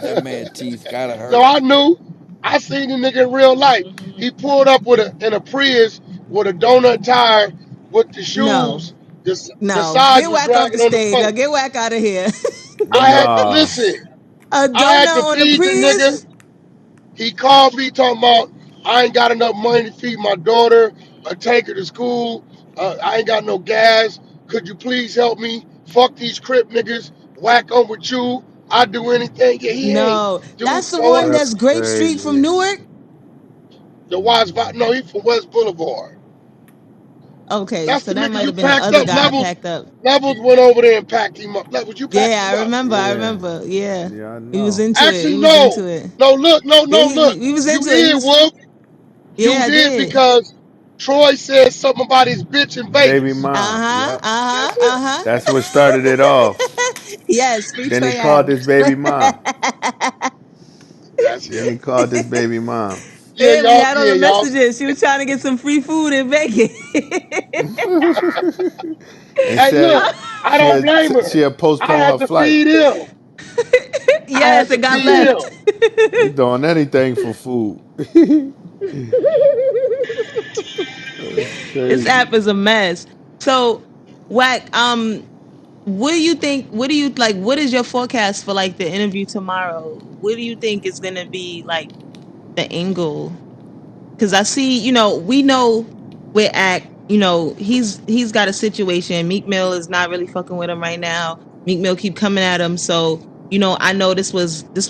That man teeth gotta So hurt. I knew. I seen the nigga in real life. He pulled up with a Prius with a donut tire, with the No, shoes. The no, sides get was whack off the dragging on the stage. Now floor. get whack out of here. I had to Nah. listen. A I had to donut on the feed the nigga. Prius? He called me talking about I ain't got enough money to feed my daughter, take her to school. I ain't got no gas. Could you please help me? Fuck these crip niggas. Whack on with you. I do anything. Yeah, he ain't. No, Dude, that's the show one us That's that's Grape Street from crazy. Newark. the wise no, he from West Boulevard. Okay, That's so the that nigga might you have been the packed other up. guy I Levels packed up. Levels went over there and packed him up. Levels, you packed Yeah, him I up. remember. I Yeah. remember. Yeah, Yeah, I he was know. into it. He Actually, was into no. it. No, look, no, Yeah, no, look. he was You into it. He did, was. Wolf. Yeah, You I did did. because Troy said something about his bitch in Baby Vegas. mom. Uh huh. Yep. Uh That's it. huh. That's what Uh started it off. huh. Yes, free Then he Trey called this Adams. baby mom. That's Then it. he called this baby mom. Yeah, We y'all. had on Yeah, the y'all. messages. She was trying to get some free food in Vegas. And Hey, look. said I don't blame her. she'll I postpone her had to flight. feed him. I had Yes, to it got feed left. him. They doing anything for food. That's This crazy. app is a mess. So, Whack, what do you think? What do you like? What is your forecast for like the interview tomorrow? What do you think is gonna be like the angle? Because I see, we know with Act, he's got a situation. Meek Mill is not really fucking with him right now. Meek Mill keep coming at him, so I know this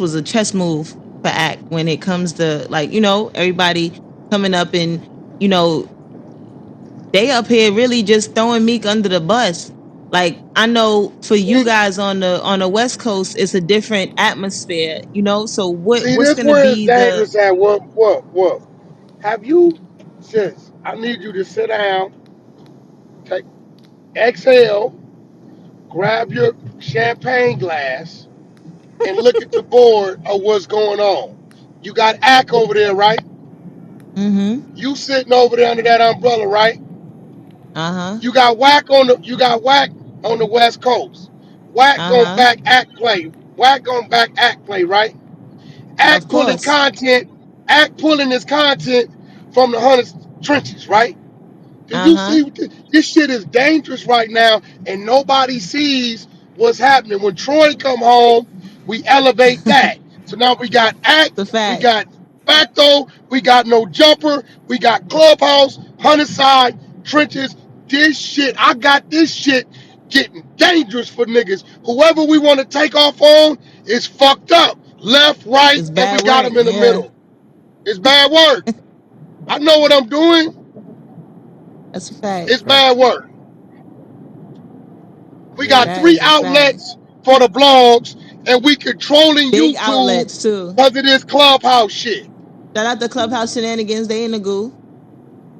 was a chess move for Act when it comes to like everybody coming up and you know they up here really just throwing Meek under the bus. Like I know for you See, guys on the West Coast, it's a different atmosphere. So see, what's this gonna where it's be the dangerous at. What? Have you, sis? I need you to sit down, take exhale, grab your champagne glass, and look at the board of what's going on. You got Ack over there, right? mm-hmm. You sitting over there under that umbrella, right? Uh-huh. You got Whack on the West Coast. Whack going Uh-huh. back Act play. Whack going back Act play, right? Of Act pulling course. content. Act pulling his content from the hundreds trenches, right? Do you Uh-huh. see this shit is dangerous right now, and nobody sees what's happening. When Troy come home, we elevate that. So now we got Act, The we fact. got Facto, we got No Jumper, we got Clubhouse, Hundred Side, Trenches. This shit, I got this shit getting dangerous for niggas. Whoever we want to take off on is fucked up. Left, right, It's and we bad got work. them in the Yeah. middle. It's bad work. I know what I'm doing. That's a fact. It's Fact. bad work. We Yeah, got That three is a fact. outlets for the blogs, and we controlling Big YouTube outlets too. because of this clubhouse shit. Shout out the clubhouse shenanigans. They in the goo.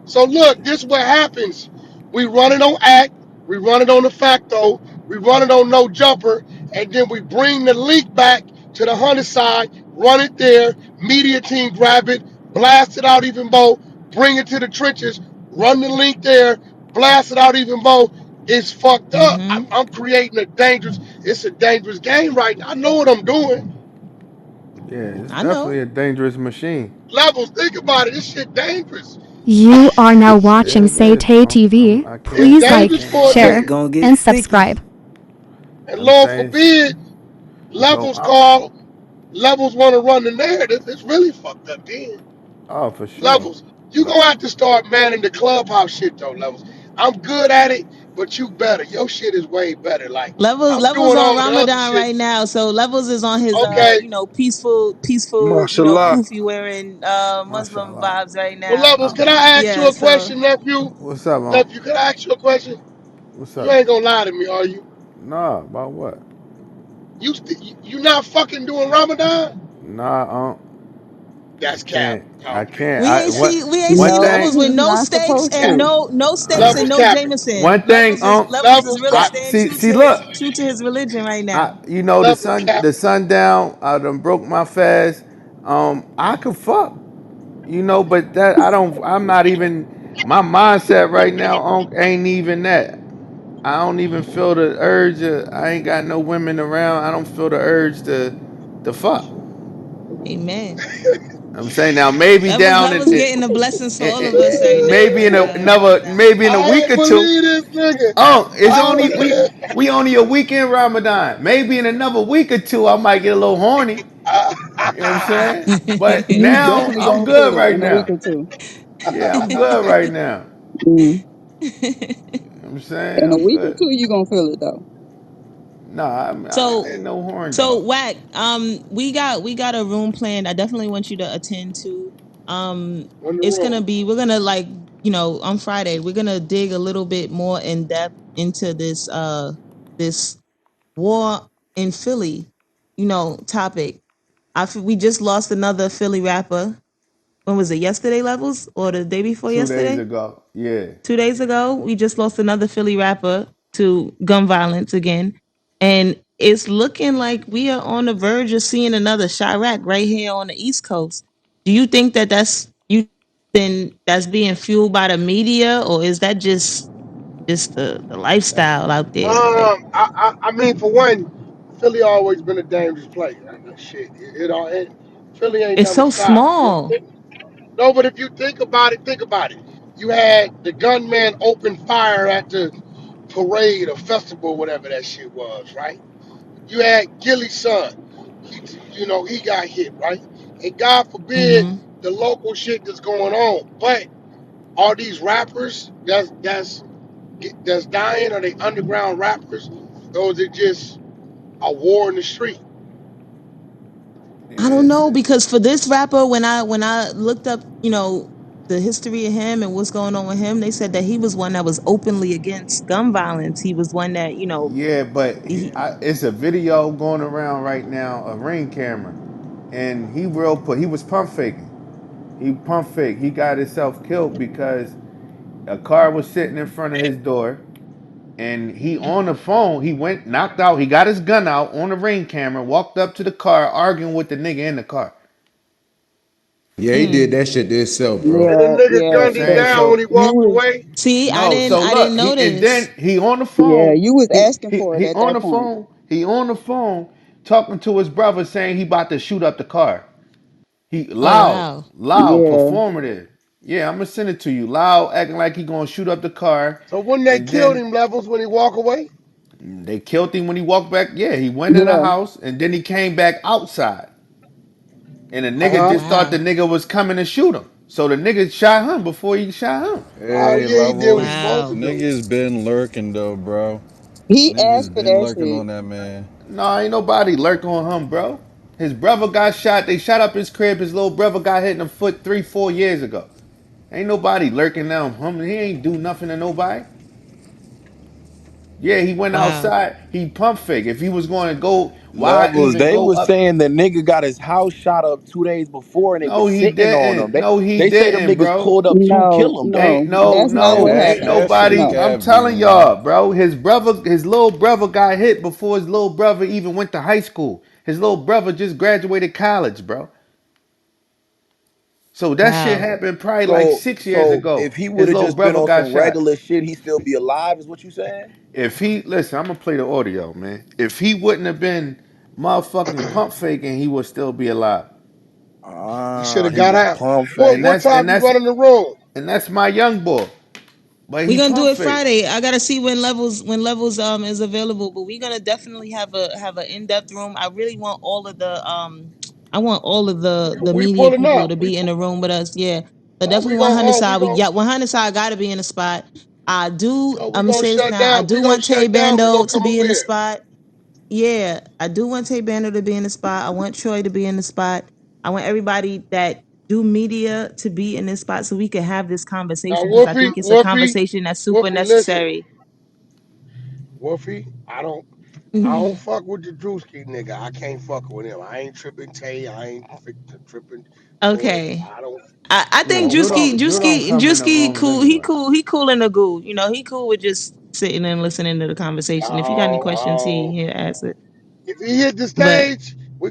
So look, this is what happens. We run it on Act, we run it on the Facto, we run it on No Jumper, and then we bring the link back to the Hunter side, run it there, media team grab it, blast it out even more, bring it to the trenches, run the link there, blast it out even more. It's fucked up. Mm-hmm. I'm creating it's a dangerous game right now. I know what I'm doing. yeah, it's I know. definitely a dangerous machine. Levels, think about it. This shit dangerous. You are now Yeah, watching it Say is. Tay TV. I It's can't, Please I like, dangerous can't for a deny share, it. Shit nigga. gonna get and sticky. subscribe. And I'm Lord saying, forbid, so, levels call, levels want to run the narrative. It's really fucked up then. oh, for sure. Levels, you But gonna have to start manning the clubhouse shit though, levels. I'm good at it, but you better. Your shit is way better. Like I'm Levels doing on all the other Ramadan shit. right now. So Levels is on his Okay. peaceful, Mashallah. kufi wearing Muslim mashallah. vibes right Well, now. levels, Uh, can I ask you Yeah, a so question, nephew? what's up, Nephew, can I ask you a question? What's You up? ain't gonna lie to me, are you? Nah, about what? You not fucking doing Ramadan? Nah, That's I cap. can't. I Okay. can't. we ain't see we ain't see One No, thing. Levels with he's no not steaks supposed and Cap. to. no steaks and Levels no capping. One Jameson. thing. Levels is Levels really I capping. staying see. true See, to look. his religion right I, now. Levels the capping. sundown. I done broke my fast. I could fuck. But that I don't. I'm not even. My mindset right now ain't even that. I don't even feel the urge. I ain't got no women around. I don't feel the urge to fuck. Amen. I'm saying now maybe down Levels getting the blessings for all of us right now maybe with in Ramadan. maybe in a I week don't or two. believe this nigga. Oh, it's I only don't. we only a week in Ramadan. Maybe in another week or two I might get a little horny. You know what I'm saying? But You now definitely I'm gonna good feel it right in a week now. or two. Yeah, I'm good right now. Mm. You know what I'm saying In a I'm week or good. two, you gonna feel it though. Nah, I So ain't no horn So dog. Whack, we got a room planned. I definitely want you to attend to. On the It's gonna road. be we're gonna like on Friday we're gonna dig a little bit more in depth into this war in Philly, topic. We just lost another Philly rapper. When was it? Yesterday, Levels, or the day before 2 days yesterday? ago. Yeah. 2 days ago, we just lost another Philly rapper to gun violence again. And it's looking like we are on the verge of seeing another Chirac right here on the East Coast. Do you think that that's being fueled by the media, or is that just the That's lifestyle out there? Like, I mean, for one. Philly always been a dangerous place. Shit, Philly ain't It's never so stopped. You know? small. No, but if you think about it, think about it. You had the gunman open fire at the parade or festival, whatever that shit was, right? You had Gilly's son. He got hit, right? And God forbid Hmm. the local shit that's going on. But are these rappers that's dying? Are they underground rappers? Or is it just a war in the street? Yeah, I don't know because for this rapper, when I looked up, the history of him and what's going on with him, they said that he was one that was openly against gun violence. He was one that yeah, but he, it's a video going around right now, a ring camera, and he was pump faking. He pump fake. He got himself killed because a car was sitting in front of his door, and he on the phone. He went knocked out. He got his gun out on the ring camera, walked up to the car, arguing with the nigga in the car. Yeah, he did mm. that shit to himself, bro. And the Yeah, nigga You know what I'm yeah. gunned him But saying? down when So he you walked was, away. See, I no, didn't so I look, didn't he know and then this. he on the yeah, phone. you was He asking he for it he at on that the point. phone. He on the phone talking to his brother, saying he about to shoot up the car. He Oh loud, wow, loud, Yeah, performative. Yeah, I'm gonna send it to you. Loud, acting like he gonna shoot up the car, So when they and killed then him, Levels, when he walk away? they killed him when he walked back. Yeah, he went in the yeah. house, and then he came back outside, and the nigga Uh-huh. just thought the wow, nigga was coming to shoot him. So the nigga shot him before he shot him. Oh Hey, yeah, he did what he Levels. supposed to wow. do. Niggas been lurking though, bro. He asked Niggas for been that lurking shit. on that man. No, ain't nobody lurk on him, bro. His brother got shot. They shot up his crib. His little brother got hit in the foot 3, 4 years ago. Ain't nobody lurking down him. He ain't do nothing to nobody. Yeah, he went Wow. outside. He pump fake. If he was going to go, why Levels, even they go was up? saying the nigga got his house shot up 2 days before and they was No, he sitting on him. didn't. They No, he they say them didn't, niggas bro. pulled up to No, kill him though. Ain't no, no, that's not no, what That ain't happened. that shit nobody. No. I'm cap, G telling man. y'all, bro. His little brother got hit before his little brother even went to high school. His little brother just graduated college, bro. So that shit Wow. happened probably like So 6 years so ago. if he would His have little just been brother on got some shot. regular shit, he still be alive, is what you saying? If he listen, I'm gonna play the audio, man. If he wouldn't have been motherfucking pump faking, he would still be alive. He should Ah, have he got was out. pump What And fake. what that's and time you that's run in the room? and that's my young boy. But We're he gonna do pump it fake. Friday. I gotta see when levels is available, but we're gonna definitely have an in-depth room. I really want all of the I want all of the We media pulling people up. to be in the room with us. Yeah. So No, definitely 100 we side. We gon' got 100 side gotta be in the spot. so we I'm gonna gonna say this shut now. I down. We do gonna want Tay shut down. We Bando gonna to come be over in the here. spot. Yeah, I do want Tay Banner to be in the spot. I want Troy to be in the spot. I want everybody that do media to be in this spot so we can have this Now conversation because I think it's a conversation that's super Listen, necessary. Wolfie, I Mhm. don't fuck with the Drewski nigga. I can't fuck with him. I ain't tripping Tay. I ain't tripping Troy. Okay. I don't I I Yeah, think don't fuck with Drew them. don't come in the Drewski rooms cool. He anyway. cool. He cool in the goo. He cool with just sitting and listening to the conversation. If you got any questions, Oh, he'll ask it. if he hit the But stage, we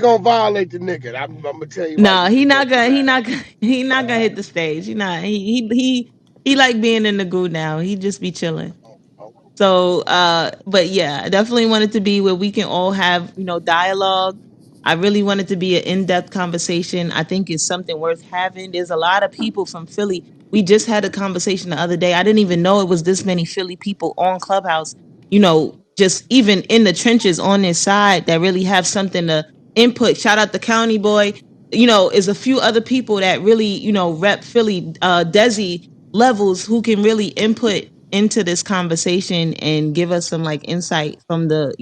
gonna violate the nigga. I'm gonna tell you right. no, We can go through he that. not gonna he not gonna hit the stage. He like being in the goo now. He just be chilling. Oh, So, but yeah, I definitely want it to be where we can all have, dialogue. I really want it to be an in-depth conversation. I think it's something worth having. There's a lot of people from Philly. We just had a conversation the other day. I didn't even know it was this many Philly people on Clubhouse, just even in the trenches on this side that really have something to input. Shout out the county boy. Is a few other people that really, rep Philly, Desi levels who can really input into this conversation and give us some like insight from the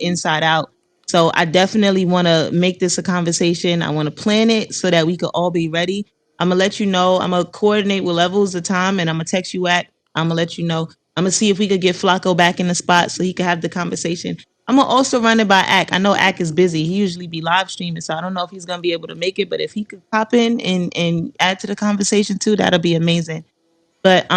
inside out. So I definitely want to make this a conversation. I want to plan it so that we could all be ready. I'm gonna let you know. I'm gonna coordinate with levels the time, and I'm gonna text you at. I'm gonna let you know. I'm gonna see if we could get Flacco back in the spot so he could have the conversation. I'm gonna also run it by Ack. I know Ack is busy. He usually be live streaming, so I don't know if he's gonna be able to make it. But if he could pop in and add to the conversation too, that'll be amazing. But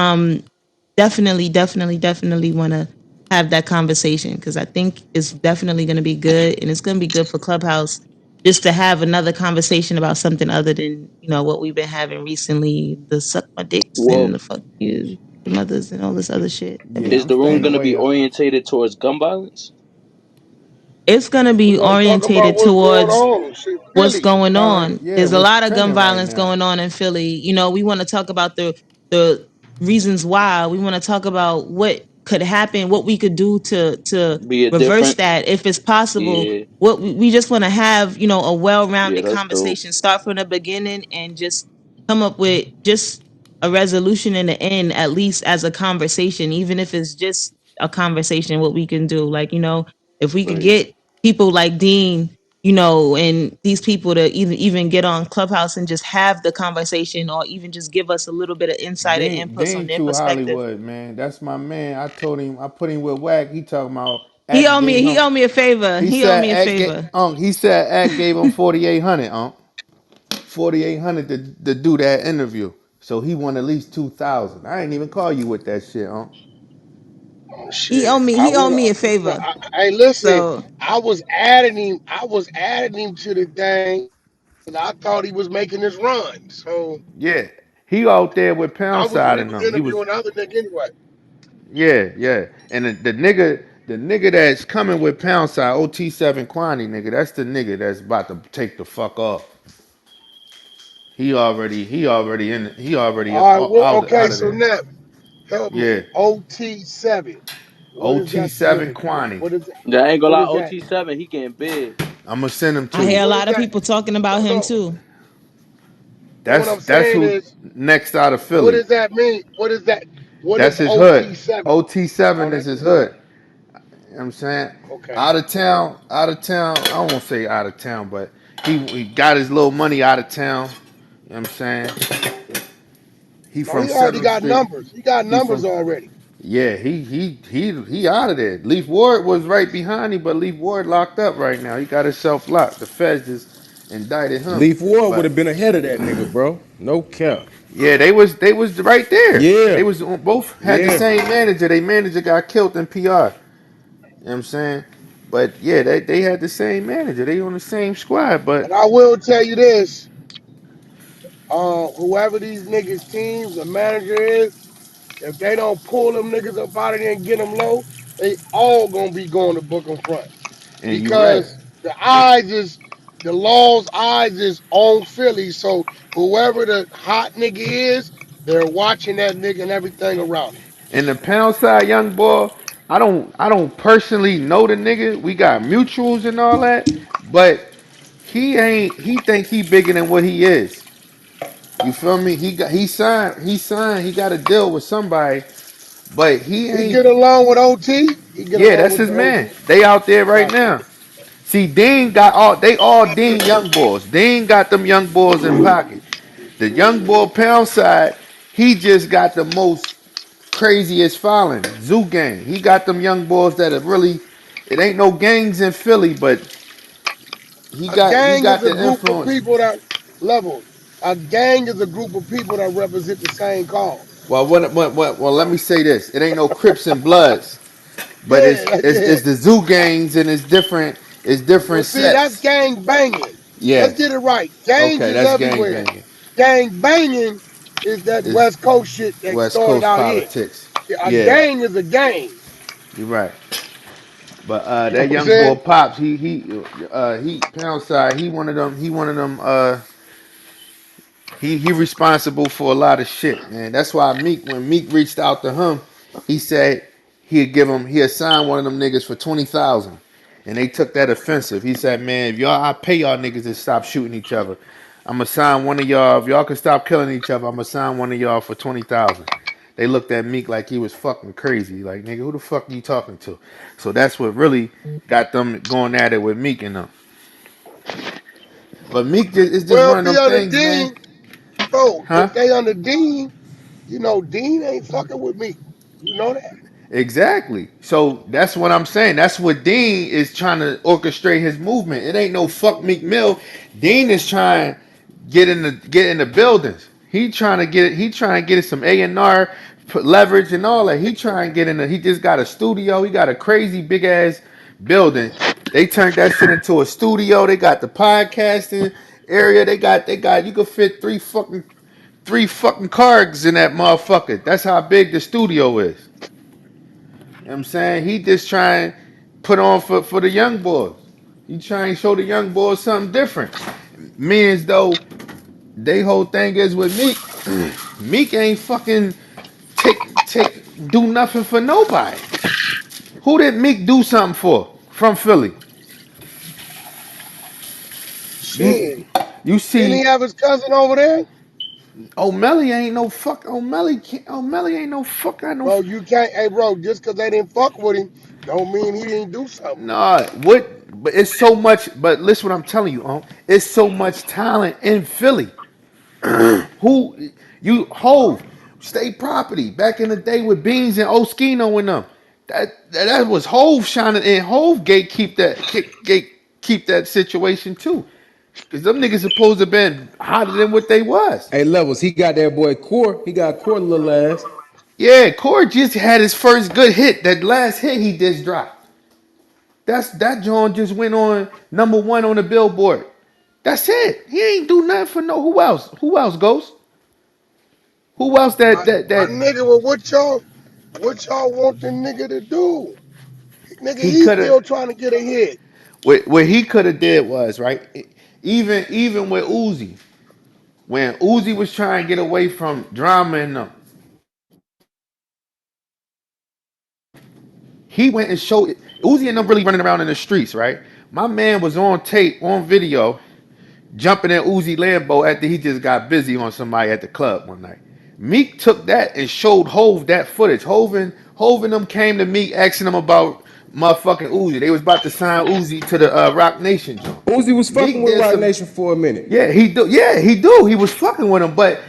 definitely want to have that conversation because I think it's definitely going to be good and it's going to be good for Clubhouse just to have another conversation about something other than what we've been having recently, the suck my dicks Well, and the fuck you the mothers and all this other shit that Yeah, is we I'm the room staying going to be away. orientated towards gun violence? It's gonna We're be gonna talk about orientated what's going towards on in shit, what's Philly. going All right, on. yeah, There's a what's lot of gun trending right violence now? going on in Philly. We want to talk about the reasons why. We want to talk about what could happen, what we could do to Be a reverse different. that if it's possible. Yeah, What we just want to have, a yeah, well-rounded that's dope. conversation. Start from the beginning and just come up with just a resolution in the end, at least as a conversation, even if it's just a conversation. What we can do, like if we could Right. get people like Dean, and these people to even get on Clubhouse and just have the conversation, or even just give us a little bit of insight and inputs on Dean their too perspective. Hollywood, man. That's my man. I told him I put him with Wack. He talking about He Act owe me. gave He him. owe me a favor. He He owe said me a favor. He said Act gave him 4,800. 4,800 to do that interview. So he won at least 2,000. I ain't even call you with that shit, Oh He shit. owe me. I He owe will. me a No, favor. hey, listen. So I was adding him. I was adding him to the thing, and I thought he was making his run. So Yeah. He out there with I Pound was Side we and was them. He was interviewing other nigga anyway. yeah. And the nigga that's coming with Pound Side, OT7 Quani nigga, that's the nigga that's about to take the fuck off. He already All right. Well, okay. out of So there. now help Yeah. me. OT7. What does that OT7 stand for? Quani. What is that? Yeah, I ain't gonna What lie. is that? OT7, he getting big. I'm gonna send him I to hear you. a What is lot of that? people talking No, about him no. too. No. What I'm That's saying who is, next out of what Philly. does that mean? What is that? What That's is his hood. OT7? Oh, OT7 is that's his his hood. hood. You know what I'm saying? Okay. Out of town, I won't say out of town, but he got his little money out of town. You know what I'm saying? He No, from he already 7th got Street. numbers. He got He numbers from already. yeah, he out of there. Leaf Ward was right behind him, but Leaf Ward locked up right now. He got himself locked. The feds just indicted him. Leaf Ward would But have been ahead of that nigga, bro. No cap. yeah, they was right there. They Yeah, was both had the yeah. same manager. Their manager got killed in PR. You know what I'm saying? But yeah, they had the same manager. They on the same squad. But But I will tell you this: whoever these niggas teams, the manager is, if they don't pull them niggas up out of there and get them low, they all gonna be going to book them front and you right. because the law's eyes is on Philly. So whoever the hot nigga is, they're watching that nigga and everything around him. And the pound side young boy, I don't personally know the nigga. We got mutuals and all that, but he think he bigger than what he is. You feel me? He got a deal with somebody, but he He ain't. get along with OT. He get Yeah, along that's with his the man. OT. They out there right Gotcha. now. See, Dean got all Dean young boys. Dean got them young boys in pocket. The young boy pound side, he just got the most craziest following. Zoo gang. He got them young boys that are really. It ain't no gangs in Philly, but he A got he gang is got a the group of influence. people that level. A gang is a group of people that represent the same cause. Well, let me say this: it ain't no Crips and Bloods, but Yeah, yeah. it's the zoo gangs and it's different. It's Well, different see, that's sets. gang banging. Let's Yeah. get it right. Gangs Okay, is that's gang everywhere. banging. Gang banging is that It's West Coast shit that West started Coast out here. politics. Yeah, a Yeah, gang is a gang. you're right. But You know that what I'm young boy saying? pops, he pound side. He one of them. He responsible for a lot of shit, man. That's why when Meek reached out to him, he said he assigned one of them niggas for 20,000, and they took that offensive. He said, man, if y'all I pay y'all niggas to stop shooting each other, I'ma sign one of y'all. If y'all can stop killing each other, I'ma sign one of y'all for 20,000. They looked at Meek like he was fucking crazy. Like, nigga, who the fuck are you talking to? So that's what really got them going at it with Meek and them. But Meek is just Well, one of if he them under things, man. Dean, bro, Huh? if they under Dean, Dean ain't fucking with me. You know that? Exactly. So that's what I'm saying. That's what Dean is trying to orchestrate his movement. It ain't no fuck Meek Mill. Dean is trying to get in the buildings. He trying to get some A&R leverage and all that. He trying to get in the he just got a studio. He got a crazy big ass building. They turned that shit into a studio. They got the podcasting area. They got you could fit three fucking cars in that motherfucker. That's how big the studio is. You know what I'm saying? He just trying. put on for the young boys. He trying to show the young boys something different. Means though they whole thing is with Meek. Meek ain't fucking do nothing for nobody. Who did Meek do something for from Philly? You Shit. you Didn't he see have his cousin over there? O'Malley ain't no fuck. O'Malley ain't no fuck. I no. Bro, you can't. Hey, bro, just because they didn't fuck with him, don't mean he didn't do something. Nah, what? But it's so much. But listen, what I'm telling you, it's so much talent in Philly. Who you Hove state property back in the day with Beans and Oskino and them. That was Hove shining, and Hove keep that situation too. Cause them niggas supposed to been hotter than what they was. Hey, Levels, he got that boy Core. He got Core little ass. Yeah, Corey just had his first good hit. That last hit he just dropped. That John just went on #1 on the Billboard. That's it. He ain't do nothing for no. Who else? Who else, Ghost? Who else My, my that nigga, well, what y'all want the nigga to do? Nigga, he he's could have? still trying to get a hit. What he could have did was right. Even with Uzi, when Uzi was trying to get away from drama and them, he went and showed Uzi and them really running around in the streets, right? My man was on tape, on video, jumping in Uzi Lambo after he just got busy on somebody at the club one night. Meek took that and showed Hove that footage. Hove and them came to Meek asking him about motherfucking Uzi. They was about to sign Uzi to the Rock Nation joint. Uzi was fucking Meek with did Rock some. Nation for a minute. Yeah, he do. Yeah, he do. He was fucking with him, but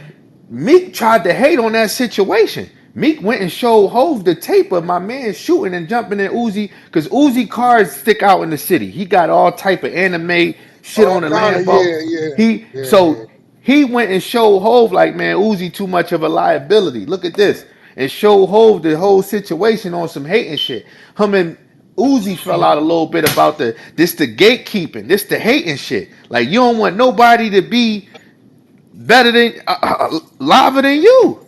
Meek tried to hate on that situation. Meek went and showed Hove the tape of my man shooting and jumping in Uzi, because Uzi cars stick out in the city. He got all type of anime shit All on the kind of, Lambo. yeah, yeah, He yeah, yeah. so he went and showed Hove like, man, Uzi too much of a liability. Look at this, and showed Hove the whole situation on some hating shit. Him and Uzi fell out a little bit about the gatekeeping, this the hating shit. Like you don't want nobody to be better than liver than you.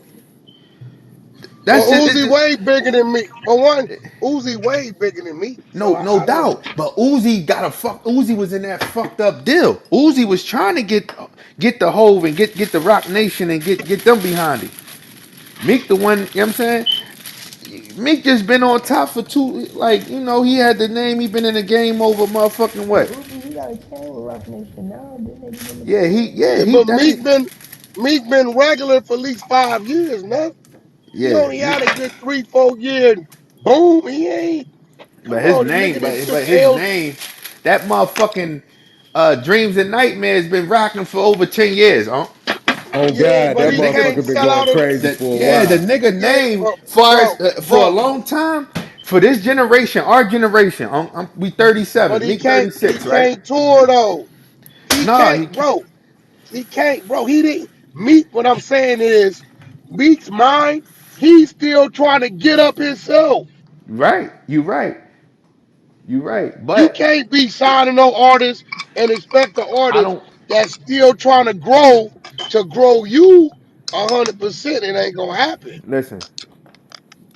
Well, That's just Uzi way bigger than me. For one, Uzi way bigger than me. So no I don't. doubt. But Uzi got a fuck. Uzi was in that fucked up deal. Uzi was trying to get the Hove and get the Rock Nation and get them behind it. Meek the one, you know what I'm saying? Meek just been on top for two, like, he had the name, he been in the game over motherfucking But what? Uzi, he got a chain with Rock Nation now. Didn't they give him a Yeah, Yeah, he but that nigga, Meek been regular for at least 5 years now. He yeah. only had a good 3, 4 year boom. He ain't. But Come his on, the name, nigga that took his L's. name, that motherfucking Dreams and Nightmares been rocking for over 10 years, huh? Oh Yeah, God, but that The he nigga, can't motherfucker been sell going out a. crazy for a the while. nigga Yeah, name bro, for a bro. long time, for this generation, our generation, we But 37, he me can't. He 36, right? can't tour though. He No, can't, he can't. bro. He can't, bro. He didn't. Meek. What I'm saying is, Meek's mind. He's still trying to get up himself. Right, you right. You But can't be signing no artist and expect the I artist don't that's still trying to grow you 100%. It ain't gonna happen. listen.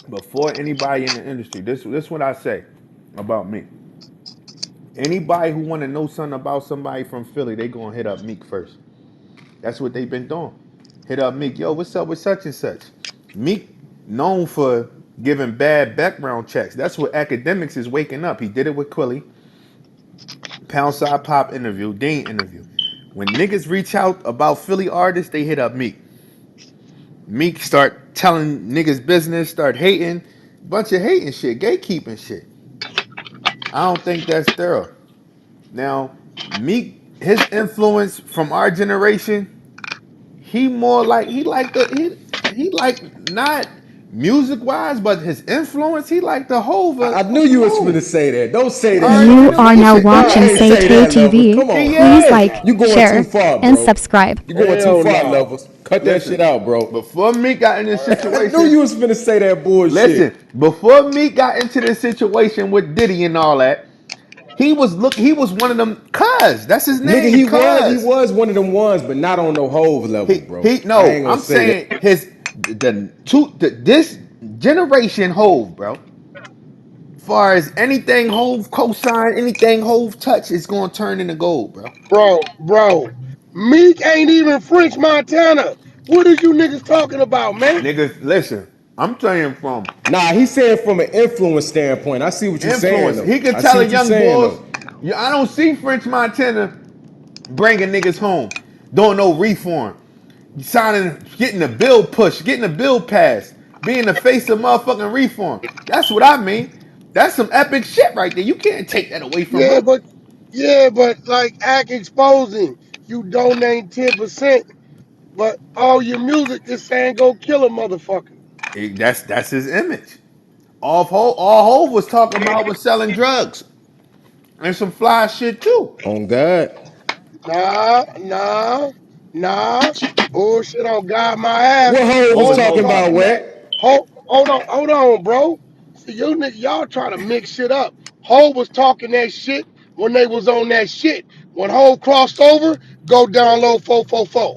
Before anybody in the industry, this what I say about me. Anybody who want to know something about somebody from Philly, they gonna hit up Meek first. That's what they've been doing. Hit up Meek, yo, what's up with such and such? Meek known for giving bad background checks. That's what academics is waking up. He did it with Quilly, Pound Side Pop interview, Dean interview. When niggas reach out about Philly artists, they hit up Meek. Meek start telling niggas business, start hating, bunch of hating shit, gatekeeping shit. I don't think that's thorough. Now, Meek, his influence from our generation, he more like he like not music wise, but his influence, he like the I Hova knew you was Hove finna say that. Don't say that, R&B You Levels. are now generation. You watching can't Yeah, Say say Tay that, Levels. TV. Come on, Please yeah. like, you going too share, far, and bro. subscribe. You going too Hell far, no. Levels. Cut that shit Listen, out, bro. before Meek got in this I knew situation, you was finna say that bullshit. listen, before Meek got into this situation with Diddy and all that, he was one of them cuz. That's his Nigga, name, he cuz. was one of them ones, but not on no Hove level, bro. He I no, ain't gonna I'm say that. saying this generation Hove, bro. Far as anything Hove cosign, anything Hove touch, it's gonna turn into gold, bro. Bro. Meek ain't even French Montana. What is you niggas talking about, man? Niggas, listen, I'm saying from Nah, he's saying from an influence standpoint. I see what you're saying influence. though. He could I see tell a what you're young saying boys, though. yeah, I don't see French Montana bringing niggas home, doing no reform, signing, getting the bill pushed, getting the bill passed, being the face of motherfucking reform. That's what I mean. That's some epic shit right there. You can't take that away from Yeah, him. but like act exposing. You donate 10%, but all your music is saying go kill a motherfucker. That's his image. All Hove was talking about was selling drugs and some fly shit too. On God. Nah. Bullshit on God my ass. What Hov What was was Ho was talking Hove about, talking talking? that. what? Hold on, bro. See, you niggas, y'all trying to mix shit up. Ho was talking that shit when they was on that shit. When Ho crossed over, go download 444.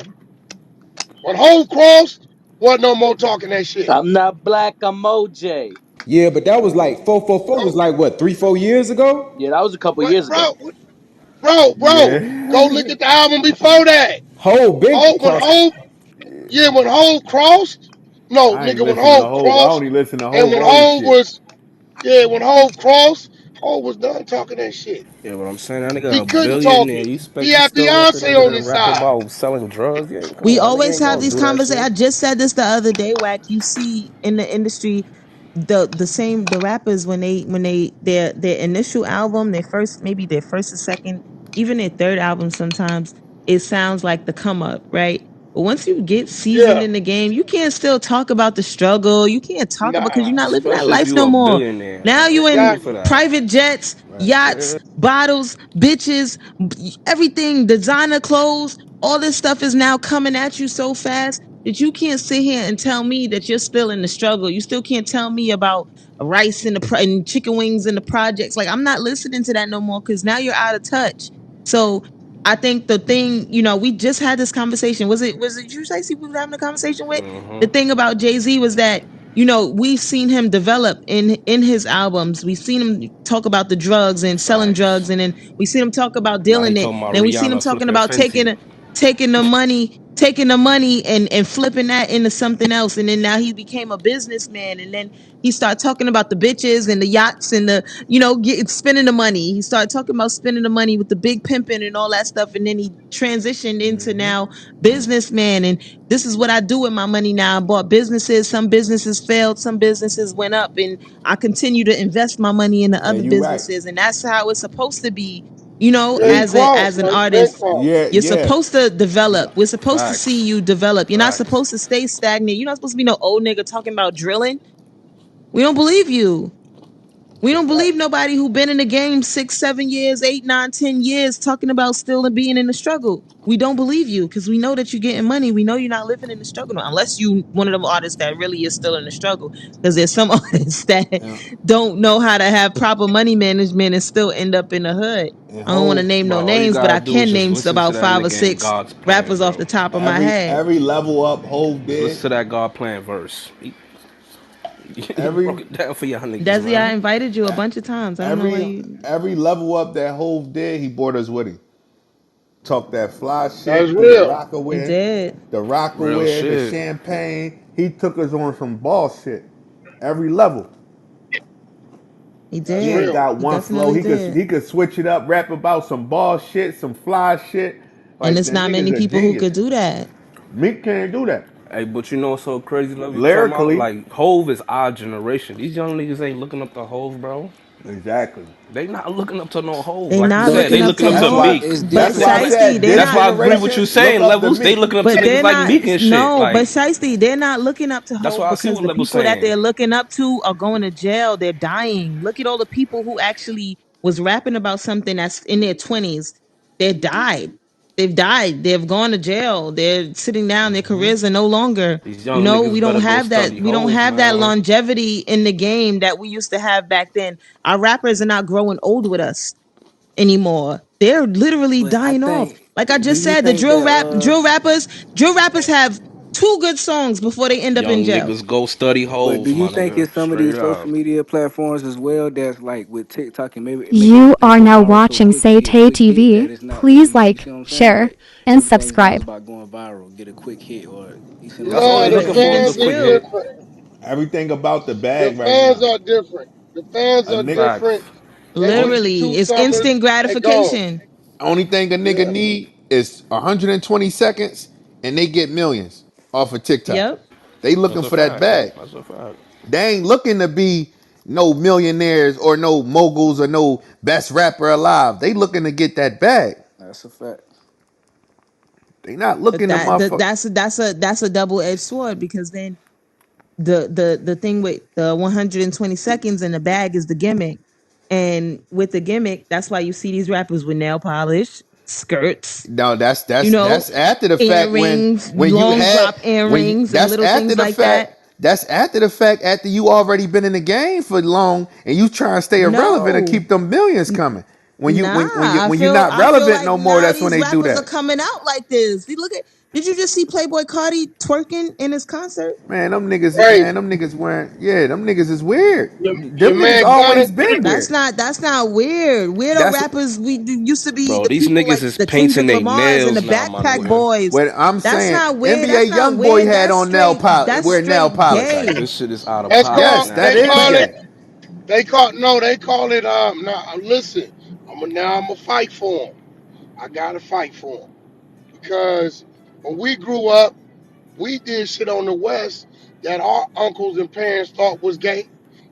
When Ho crossed, wasn't no more talking that shit. I'm not black, I'm OJ. Yeah, but that was like 444 was Go, like what, 3, 4 years ago? Yeah, that was a couple what, years ago. bro, go look Yeah. at the album before that. Hov been Ho, when crossed. Ho, yeah, when Ho crossed, no, I ain't nigga, when listen to Ho Hove. I crossed, only listen to and Hove when old Ho shit. was, yeah, when Ho crossed, Ho was done talking that shit. Yeah, what I'm saying, that nigga He a couldn't talk billionaire. it. You He expect he had still want the Beyonce nigga on to his rap side. about selling drugs? Yeah, come We on, nigga always ain't have gonna these do that conversations. shit. I just said this the other day, Wack. You see in the industry the rappers when they their initial album, their first, maybe their first or second, even their third album sometimes, it sounds like the come up, right? But once you get seasoned Yeah, in the game, you can't still talk about the struggle. You can't talk about, because you're nah, not living that Especially if life you no a more. billionaire. Now Like, you who in paying for exactly. that? private jets, Right. yachts, bottles, bitches, everything, designer clothes, all this stuff is now coming at you so fast that you can't sit here and tell me that you're still in the struggle. You still can't tell me about rice and and chicken wings in the projects. Like, I'm not listening to that no more, because now you're out of touch. So I think the thing, we just had this conversation. Was it you, Stacey, we were having a conversation with? The thing about Jay-Z was that, we've seen him develop in his albums. We've seen him talk about the drugs and selling drugs, Facts. and then we seen him talk about Now he dealing it. talking about Then we seen him Rihanna talking flipping about Fenty. taking the money and flipping that into something else. And then now he became a businessman. And then he started talking about the bitches and the yachts and the, spending the money. He started talking about spending the money with the big pimping and all that stuff. And then he transitioned into now businessman. And this is what I do with my money now. I bought businesses. Some businesses failed. Some businesses went up. And I continue to invest my money into And other you right. businesses. And that's how it's supposed to be, Yeah, he And crossed, as an man. He been artist. crossed. yeah, You're yeah. supposed to develop. We're supposed to see Facts. you develop. You're not Facts. supposed to stay stagnant. You're not supposed to be no old nigga talking about drilling. We don't believe you. We That's a don't fact. believe nobody who been in the game 6, 7 years, 8, 9, 10 years talking about still and being in the struggle. We don't believe you, because we know that you're getting money. We know you're not living in the struggle, unless you one of them artists that really is still in the struggle. Because there's some artists that And, don't know how to have proper money management and still end up in the hood. and I don't want to Hove, name no Bro, all you names, but gotta I do is can just name listen to about that five or nigga in six God's plan, rappers off bro. the top of my every head. level up Hove Just listen did, to that God plan verse. He broke every it down for y'all niggas, Desi, I man. invited you a bunch of times. I don't know why every you. every level up that Hove did, he brought us with him. Talk that fly That's shit through real. He did. the Real Rockaware, the shit. champagne. He took us on some ball shit. Every level. He That's He ain't did. real. got He one flow. definitely He did. could switch it up, rap about some ball shit, some fly shit. And Like it's the not nigga's many a people who genius. could do that. Meek can't do that. Hey, but you know what's so crazy, love you talking about? Lyrically, Like, Hove is our generation. These young niggas ain't looking up to Hove, bro. exactly. They not looking up to no Hove. They Like you not said, But they looking up looking to up to That's Hove, why. Meek. it's but That's why I different. Shiesty, said they're this That's not. why I agree with you generation look saying, up to Levels. They Meek. looking up to But niggas they're like not. Meek and shit. No, but Like, Shiesty, they're not looking up to that's Hove why I see because what the Levels people that saying. they're looking up to are going to jail. They're dying. Look at all the people who actually was rapping about something that's in their 20s. They died. They've died. They've gone to jail. They're sitting down. Their careers are no longer. These young We niggas don't better go have that. study We don't Hove, have that man. longevity in the game that we used to have back then. Our rappers are not growing old with us anymore. They're literally But I dying off. think, Like I do just you said, the think that drill rappers have Two good songs before they end up in Young jail. niggas go study But do hoes, you my think nigga. it's some of Straight these up. social media platforms as well that's like with TikTok and maybe You they are go now viral so watching quick to Say get a Tay quick hit TV. that it's not Please really, you like, see what I'm saying? share, Like and everything's not subscribe. about going viral, get a quick hit, or you see what I'm That's all Nah, they saying? the looking Like for is a fans And are quick still, hit. different. Everything about the The bag right fans now. are different. The fans A, are ni- different. Facts. They get you literally, 2 it's summers, instant they gone. gratification. Only thing a nigga Yeah, need is 120 seconds, and they get millions off of TikTok. Yep. They That's looking a for that fact. bag. That's a fact. They ain't looking to be no millionaires or no moguls or no best rapper alive. They looking to get that bag. that's a fact. They not But looking to that motherfucker. that's a double edged sword because then the thing with the 120 seconds in the bag is the gimmick. And with the gimmick, that's why you see these rappers with nail polish, skirts, No, that's you that's know, that's after the fact earrings, when you long had drop when you earrings, and that's little after things the like fact. that. That's after the fact. After you already been in the game for long and you trying to stay irrelevant and No, keep them millions coming. When you nah. when you not I feel relevant like no more, now that's when these they do rappers are that. coming out like this. You look at. Did you just see Playboy Cardi twerking in his concert? right. Man, them niggas wearing, yeah, them niggas is weird. Your Them niggas man Gunna, always been weird. That's not weird. Weirdo That's rappers used to be Bro, the these people niggas like is the painting Kendrick their Lamars and the nails now, my Backpack nigga. Boys. what I'm That's saying. not weird. NBA That's not young boy weird. had on That's wear nail straight polish. Like, gay. this shit is out of that's pocket Yes, called, that now. they is call But it, gay. they call it, now, listen, I'm gonna fight for them. I gotta fight for them. Because when we grew up, we did shit on the West that our uncles and parents thought was gay.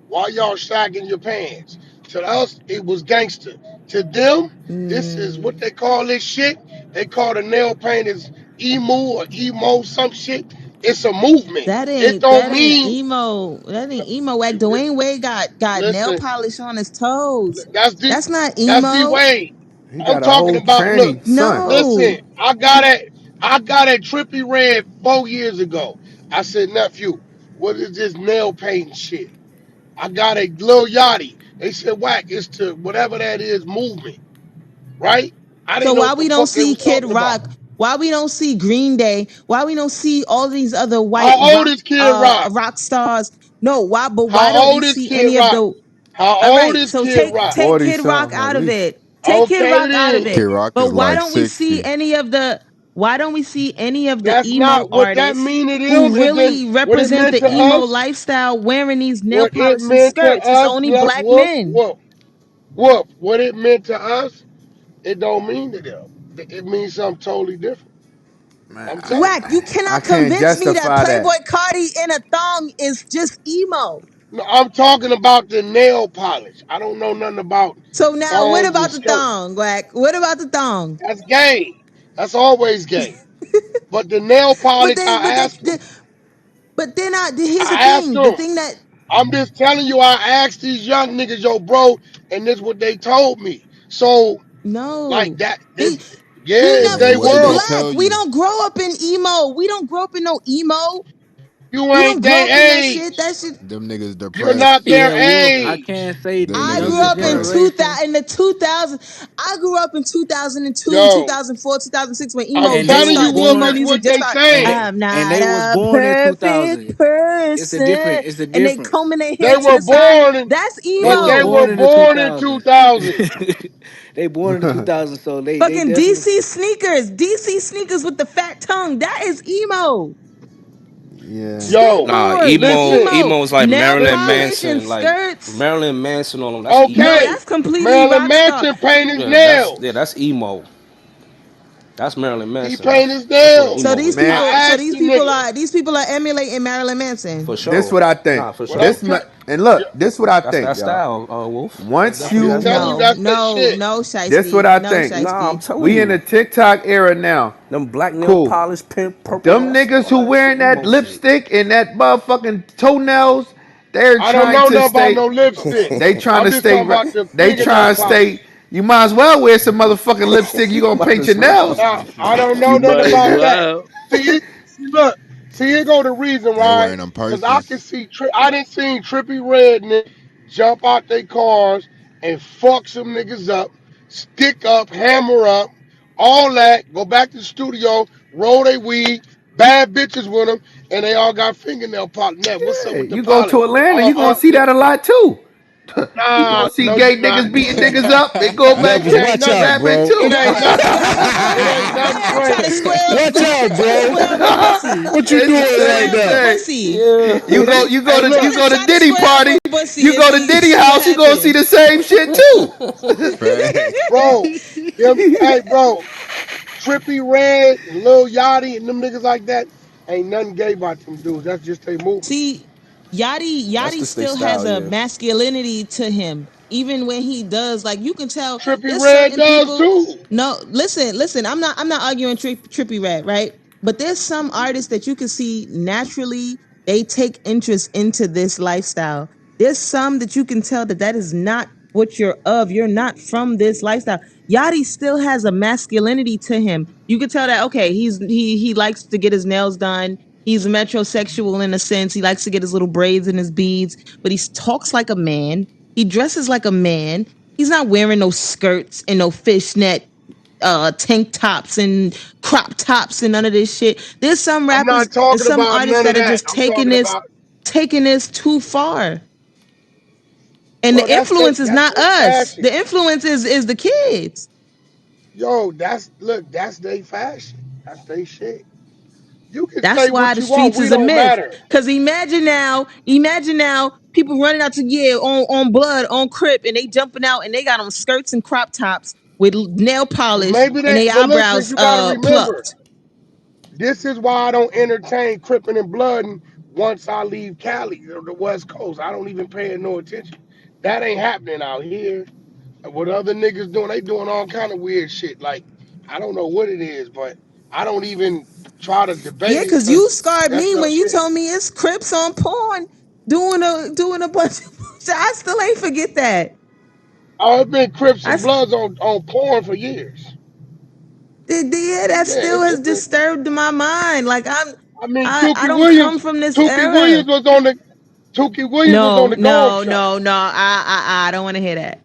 Why y'all sagging your pants? To us, it was gangster. To them, this is what mm, they call this shit. They call the nail painters emu or emo some shit. It's a movement. It don't that ain't mean, emo. That ain't emo. Like Dwayne Wade got nail listen, polish on his toes. that's D, That's not that's D emo. Wade. He I'm got a talking whole about, look, tranny son. No. listen, I got at Trippy Red 4 years ago. I said, nephew, what is this nail painting shit? I got a Lil Yachty. They said, whack, it's to whatever that is movement, right? I So didn't know why what the we don't fuck they see was Kid talking about. Rock? Why we don't see Green Day? Why we don't see all these other white How old is Kid Rock? rock stars? No, why but why How don't we old is see Kid any of Rock? the How all old right, is so Kid Rock? take 40 Kid Rock something at out of least. it. Take Kid Okay Rock out of then. Kid it. Rock But is why like don't we see 60. any of the why don't we see any of the That's emo not what that artists mean to them. who Is than really what it represent meant the to emo us. lifestyle wearing these nail What it polish and meant to skirts? It's us, only look, black whoop, men. whoop, whoop. What it meant to us, it don't mean to them. It means something totally different. Man, I'm telling Whack, you. you I cannot can't convince me that justify Playboy that. Cardi in a thong is just emo. No, I'm talking about the nail polish. I don't know nothing about So now, what thongs and about the skirts. thong, Whack? What about the thong? That's gay. That's always gay. But the nail But polish, they, I but they, asked them. they but then here's the I asked thing. The them. thing that I'm just telling you, I asked these young niggas, yo, bro, and this what they told me. So, like no, that, he yeah, it's And they what did they world. tell Black. We you? don't grow up in emo. We don't grow up in no emo. You We don't ain't grow they up in that shit. That age. shit. Them niggas You're not depressed. their Yeah, Wolf. I age. can't say Them I the niggas grew younger up in depressed. 2000 generation. in the 2000. I grew up in 2002, Yo, 2004, 2006 when I'm emo And they just telling was you, started. Wolf, Emo born that's music what just they started. saying. I'm and not they was a born in perfect 2000. person, It's a and they difference. combing their hair They to were the side. born in, That's They but was they emo. were born in the born in 2000. 2000. They born in the 2000, so they Fucking definitely. DC sneakers with the fat tongue. That is emo. Yeah. Nah, Skateboards, that's emo, Listen, emo. emo is like Nail Marilyn listen. polish and Manson, like skirts. Marilyn Manson on them. That's No, emo. Okay, that's completely Marilyn rock star. Manson paint his Yeah, nails. that's emo. That's Marilyn He Manson. paint his That's what an nails. So emo these is. Man, people, I asked the nigga. these people are emulating Marilyn Manson. For this sure. what I think. Nah, for What sure. I'm This telling, and yeah, look, this what I That's think, that y'all. style, Wolf. That's Once I'm definitely just that you telling you, style. No, that's their no, shit. no, this what Shiesty, I no, think. Nah, I'm Shiesty. telling We in the you. TikTok era now. Them black nail Cool. polish, pink, purple, Them that's niggas all who that shit wearing that emo shit. lipstick and that motherfucking toenails, they're I don't trying know to nothing about stay. no lipstick. They trying I'm to just stay. talking about the They fingernail trying to stay. polish. You might as well wear some motherfucking lipstick. You gonna Might paint as your nails. well. Now, I don't know You nothing might as about that. well. See, here go the reason, They right? wearing them Because I can purses. see, I didn't see Trippy Redneck jump out their cars and fuck some niggas up, stick up, hammer up, all that, go back to the studio, roll their weed. bad bitches with them, and they all got fingernail polish. Now, what's up Yeah, with the you go polish? to Atlanta, you gonna see Yeah, that a lot too. You nah, gonna see no, you gay not. niggas beating niggas up and go back It Levels, to ain't watch nothing. out, rapping bro. It too. ain't nothing. It ain't nothing Yeah, trying to crazy. square up, Watch out, trying to bro. square up with Bussy. What you It's doing the Trying to right square same up with now? thing. Bussy. Yeah. It ain't. Hey, You look. go to Trying to Diddy square up party. with Bussy, You and go to then you Diddy see what house, you gonna see happened. the same shit too. Facts. Bro, hey, bro, Trippy Red, Lil Yachty, and them niggas like that, ain't nothing gay about them dudes. That's just they movement. See, That's Yachty just their still has style, a yeah. masculinity to him. Even when he does, like you can tell Trippy there's Red certain does people. too. No, listen, I'm not arguing Trippy Red, right? But there's some artists that you can see naturally they take interest into this lifestyle. There's some that you can tell that that is not what you're of. You're not from this lifestyle. Yachty still has a masculinity to him. You can tell that okay, he likes to get his nails done. He's metrosexual in a sense. He likes to get his little braids and his beads, but he talks like a man. He dresses like a man. He's not wearing no skirts and no fishnet tank tops and crop tops and none of this shit. There's some I'm rappers not and talking some about artists none of that are that. just I'm talking about, taking this too far. And bro, the influence is that's not they us. fashion. The influence is the kids. Yo, that's they fashion. That's they shit. You can That's say why what the you want. streets We is a don't myth. matter. Cause imagine now, people running out to on blood, on Crip, and they jumping out and they got on skirts and crop tops with nail polish Maybe and they, they but listen, eyebrows you got to remember, plucked. this is why I don't entertain Crippin' and Blooding once I leave Cali or the West Coast. I don't even pay it no attention. That ain't happening out here. What other niggas doing, they doing all kind of weird shit. Like, I don't know what it is, but I don't even try to Yeah, debate it cause because you scarred that's me not when you shit. told me it's Crips on porn doing a bunch of I still ain't forget that. I've been Crips I and Bloods on porn for years. yeah, that Yeah, still has it's been, disturbed my mind. Like I mean, I don't come from this era. Tukey Williams was on No, the Gong no, Show. no, no. I don't want to hear that.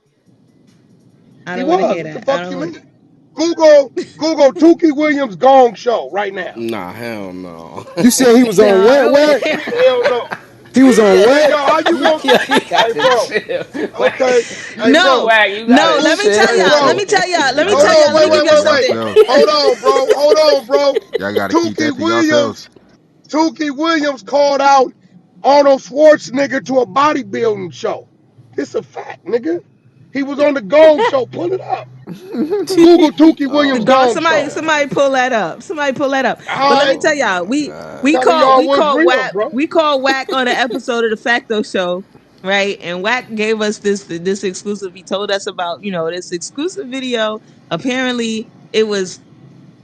I He don't want to was. hear What the that. I fuck don't you want. mean? Google Tukey Williams Gong Show right now. Nah, hell no. You said he was on No, I what? don't want to What? hear. Hell no. He was on Man, what? yo, how you going? Yo, you Hey, gotta bro. chill. Okay. Hey, No, bro. Wag, you no. gotta Who? Let me tell Hey, y'all. Let bro. me chill. tell y'all. Let me Hold tell on. y'all. Let Wait, me give wait, y'all wait, Keep that wait. to something. yourself. Hold on, bro. Hold on, bro. Y'all gotta keep Tukey that to yourselves. Williams. Tukey Williams called out Arnold Schwarzenegger to a bodybuilding show. This a fact, nigga. He was on the Gong Show. Pull it up. Google Tukey Williams Oh God, Gong my somebody, Show. god. somebody pull that up. Somebody pull that up. But All let right. me tell Oh y'all, my we god. Telling called y'all what's real, Whack bro. on an episode of the Facto Show, right? And Whack gave us this exclusive. He told us about this exclusive video. Apparently, it was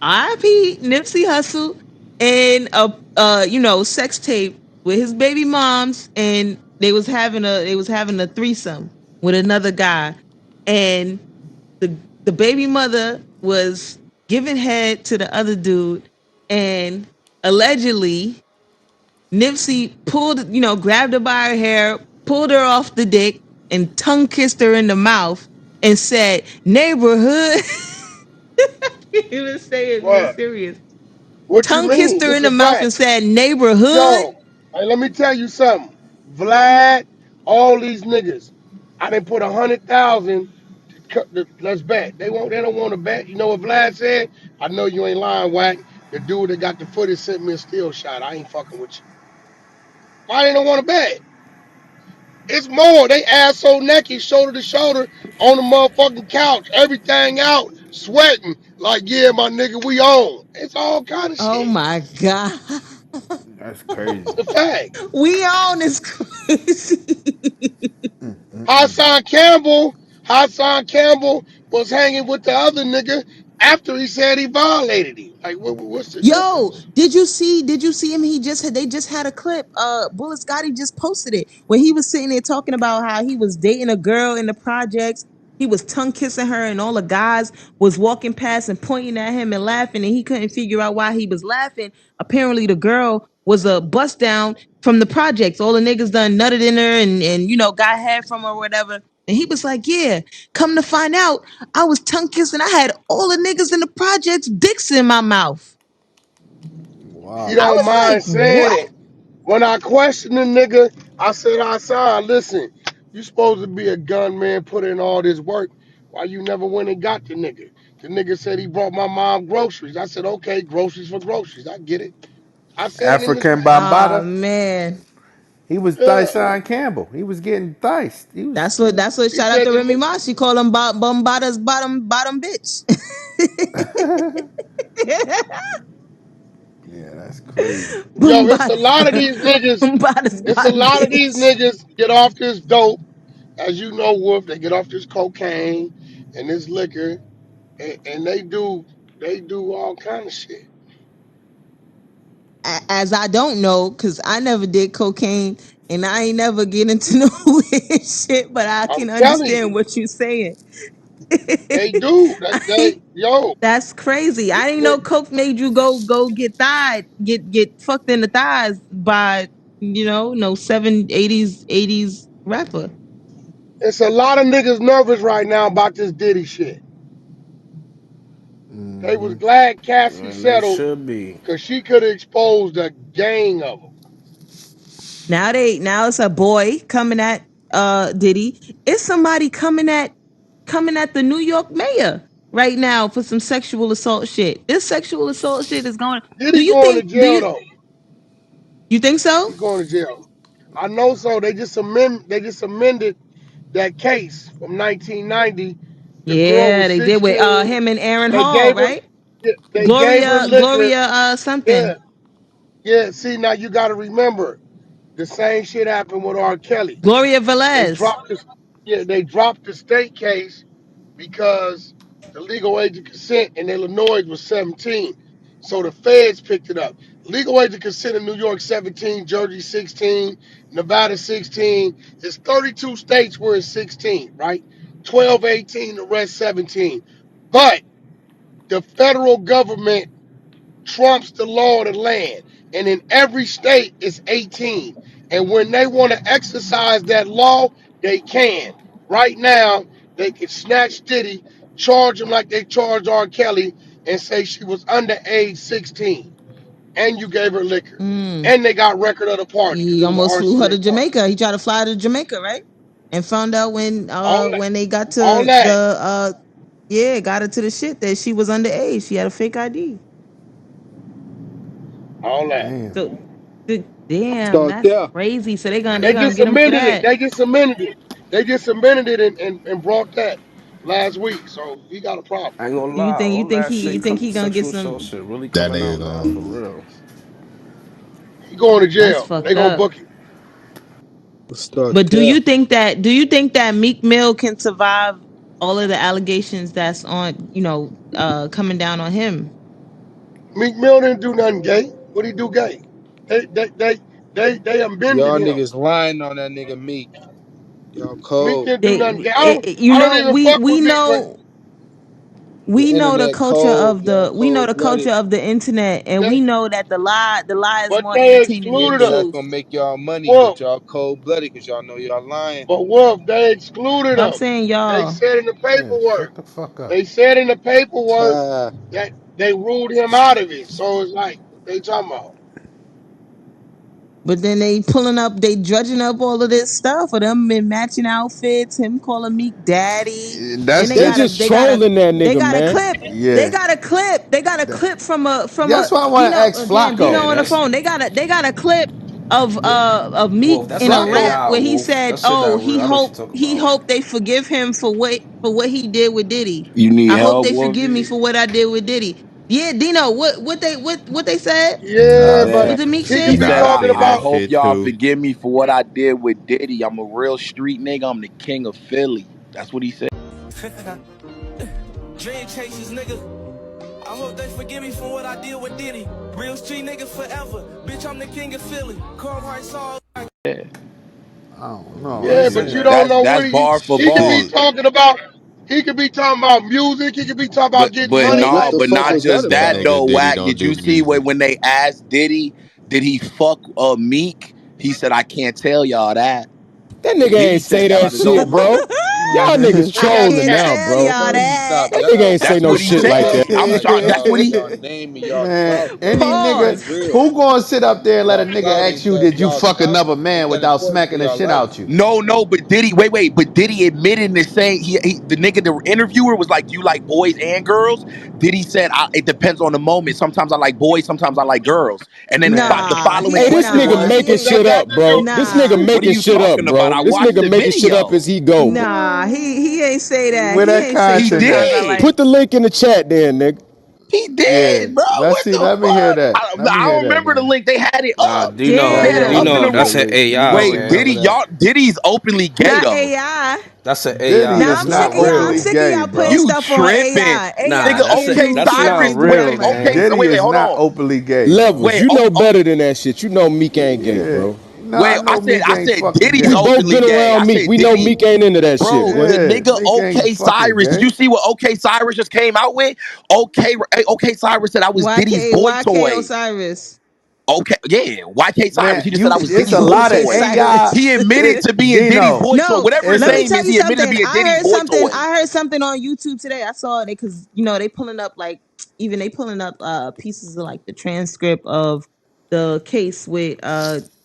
R.I.P. Nipsey Hussle and a sex tape with his baby moms, and they was having a threesome with another guy, and the baby mother was giving head to the other dude, and allegedly Nipsey grabbed her by her hair, pulled her off the dick, and tongue kissed her in the mouth, and said, "Neighborhood." He was saying being What? serious. What you Tongue kissed mean? her This in a the mouth and fact. said, "Neighborhood." Yo, hey, let me tell you something. Vlad, all these niggas. I didn't put 100,000. Let's bet. They don't want to bet. You know what Vlad said? I know you ain't lying, Whack. The dude that got the footage sent me a still shot. I ain't fucking with you. Why they don't want to bet? It's more. They ass so naked, shoulder to shoulder, on the motherfucking couch, everything out, sweating. Like, yeah, my nigga, we on. It's all kind of Oh shit. my God. That's crazy. It's a fact. We on this crazy. Hassan Campbell was hanging with the other nigga after he said he violated him. Like, what's the Yo, difference? did you see him? They just had a clip. Bullet Scotty just posted it where he was sitting there talking about how he was dating a girl in the projects. He was tongue kissing her, and all the guys was walking past and pointing at him and laughing, and he couldn't figure out why he was laughing. Apparently, the girl was a bust down from the projects. All the niggas done nutted in her and got head from her or whatever. And he was like, "Yeah, come to find out, I was tongue kissing. I had all the niggas in the projects dicks in my mouth." He I don't was like, mind saying what? it. When I questioned the nigga, I said, outside, listen, you supposed to be a gunman, put in all this work. Why you never went and got the nigga? The nigga said he brought my mom groceries. I said, okay, groceries for groceries. I get it. I said it in his African face. Oh Bambata. man. He was Yeah. Tyshawn Campbell. He was getting diced. He was. That's what He shout out said to the Remy nigga, Ma. She called him Bombada's bottom bitch. Yeah, that's crazy. yo, it's a Bombada, lot of these niggas, Bombada's it's a bottom lot of these bitch. niggas get off this dope. As you know, Wolf, they get off this cocaine and this liquor and they do all kind of shit. As I don't know, cause I never did cocaine and I ain't never get into no weird shit, but I I'm can telling understand you, what you're saying. they do. Yo, That's crazy. I these didn't know niggas, coke made you go get thighs, get fucked in the thighs by no 80s rapper. it's a lot of niggas nervous right now about this Diddy shit. They was glad Cassie And they settled should be. because she could have exposed a gang of them. Now it's a boy coming at Diddy. It's somebody coming at the New York mayor right now for some sexual assault shit. This sexual assault shit is going. Do Diddy you going to think do jail you though. you think so? He's going to jail. I know so. They just amended that case from 1990. The girl Yeah, was they did with 16. him and Aaron They Hall, gave her right? they gave her liquor. Gloria Yeah, something. yeah. See, now you got to remember the same shit happened with R. Kelly. Gloria They Velez. dropped this. Yeah, they dropped the state case because the legal age of consent in Illinois was 17. So the feds picked it up. Legal age of consent in New York 17, Jersey 16, Nevada 16. It's 32 states where it's 16, right? 12, 18, the rest 17. But the federal government trumps the law of the land. And in every state, it's 18. And when they want to exercise that law, they can. Right now, they can snatch Diddy, charge him like they charged R. Kelly, and say she was under age 16. And you gave her liquor. Mm. And they got record of the party because He it was an almost flew her to arsenic party. Jamaica. He tried to fly to Jamaica, right? And found out All that. when they got All to that. the yeah, got her to the shit that she was underage. She had a fake ID. All that. Damn. So damn, So that's yeah, crazy. So they're gonna They they're gonna just get him for amended it. that. They just amended it. They just amended it and brought that last week. So he got a problem. I ain't gonna Do you lie, think you all think that he you shit think come he gonna get sexual assault some? shit really That coming out nigga now for gone. real. He going to That's jail. They fucked gonna up. book him. so But do yeah. you think that Meek Mill can survive all of the allegations that's on coming down on him? Meek Mill didn't do nothing gay. What he do gay? They they they they amended Y'all him. niggas lying on that nigga Meek. Y'all Meek cold. didn't do nothing gay. You I don't know even fuck we with Meek, but know The we know the internet culture cold. of Y'all the we know cold the culture blooded. of the internet, and we they know that the lie is but more they entertaining than excluded the him. Internet truth. gonna make y'all money, Wolf, but y'all cold blooded because y'all know y'all lying. but Wolf, they excluded Stop him. saying They y'all. said in the Yeah, paperwork. shut the fuck up. They said in the paperwork Ah, that they ruled him out of it. So it's like, what they talking about? But then they drudging up all of this stuff for them in matching outfits, him calling Meek daddy. Then That's they just trolling that they nigga, got a man. clip. yeah. They got a That, clip from a that's why I want to Dino ask again, Yeah, Dino Flacco. on the that's phone. They got a clip Yeah, of Meek Wolf. That in shit a that rap Flacco. AI, where he Wolf. said, That shit "Oh, that real. I know what you talking he about. hoped they forgive him for what he did with Diddy. You need I hope help, they forgive me Wolfie? for what I did with Diddy." Yeah, Dino, what they said? Yeah, Nah, but What Said the Meek he he could shit? be Nah, said, I talking seen I that about, hope shit y'all too. forgive me for what I did with Diddy. I'm a real street nigga. I'm the king of Philly. That's what he said. Dream chasers, nigga. I hope they forgive me for what I did with Diddy. Real street nigga forever. Bitch, I'm the king of Philly. Carhartt saw. Yeah, I don't know. yeah, That but you nigga. don't know that's what bar for he could be bar. Shit. talking about. He could be talking about music. He could be talking about getting But money. What no, the but fuck not was that just That that about? nigga though. Diddy Wack. don't Did do you see music. when they asked Diddy, did he fuck Meek? He said, I can't tell y'all that. That nigga Diddy ain't said say that that out of shit, nowhere. bro. Y'all niggas I trolling can't now, tell bro. y'all Bro, that. stop. That nigga ain't say That's no what he shit like said. that. I'm Y'all that's what put he. y'all name in y'all Man, clout, bro. any That's nigga not Pause. who real. gonna sit up there and let a Y'all nigga clout ask ain't you, that. did you Y'all fuck clout another man ain't that without important for smacking the y'all shit life. out you? No, but Diddy, wait, but Diddy admitted in saying the nigga, the interviewer was like, "Do you like boys and girls?" Diddy said, "It depends on the moment. Sometimes I like boys, sometimes I like girls." And then the Nah, following Hey, this question nigga was, he making Was ain't. that shit the up, bro. interview? This nigga Nah, "What are making you shit up, talking about? bro. I This watched nigga the making shit up video. as he go, bro. nah, he ain't say that. Where He that ain't say He content sometimes at? I like. did. Put the link in the chat then, nigga. He Yeah, did, bro. let's What see. the Let me hear fuck? that. I, Let me I hear don't that, remember the gang. link. They had it Nah, up. Dino, They had it up in Yeah, the Dino, room. that's Definitely. an You AI, gonna Wait, gang. Diddy, remember that. Diddy's openly gay not though. AI. That's an Diddy AI. Now is That's I'm not sick not of y'all. real. I'm openly sick of gay, y'all putting bro. You stuff on tripping, AI. Nah, nigga? AI that's can't a OK do that's shit. not Cyrus. Wait, real, wait. Never OK. gang. So Diddy wait, is hold not on. openly gay, bro. Levels, Wait. you Oh, know oh, better than that shit. You know Meek ain't gay, Yeah. bro. No, I wait. know Meek I ain't said fucking Diddy's We gay. both openly been gay. I around Meek. said We know Diddy. Meek ain't into that shit, Bro, boy. the Yeah, nigga Meek ain't OK fucking Cyrus. Did gay. you see what OK Cyrus just came out with? OK Cyrus said I was Diddy's boy YK toy. Osiris. Okay, yeah. YK Cyrus. Man, He just said I you was it's Diddy's a boy lot of toy. AI. He Osiris. admitted to being Diddy's Dino, boy toy. No, Whatever his it's let a me name tell is, you he admitted to something. being Diddy's boy toy. I heard something on YouTube today. I saw it because they pulling up like even they pulling up pieces of like the transcript of the case with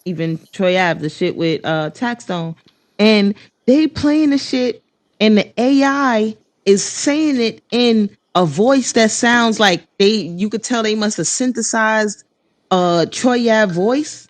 even Troy Ave, the shit with Taxstone, and they playing the shit, and the AI is saying it in a voice that sounds like you could tell they must have synthesized Troy Ave voice,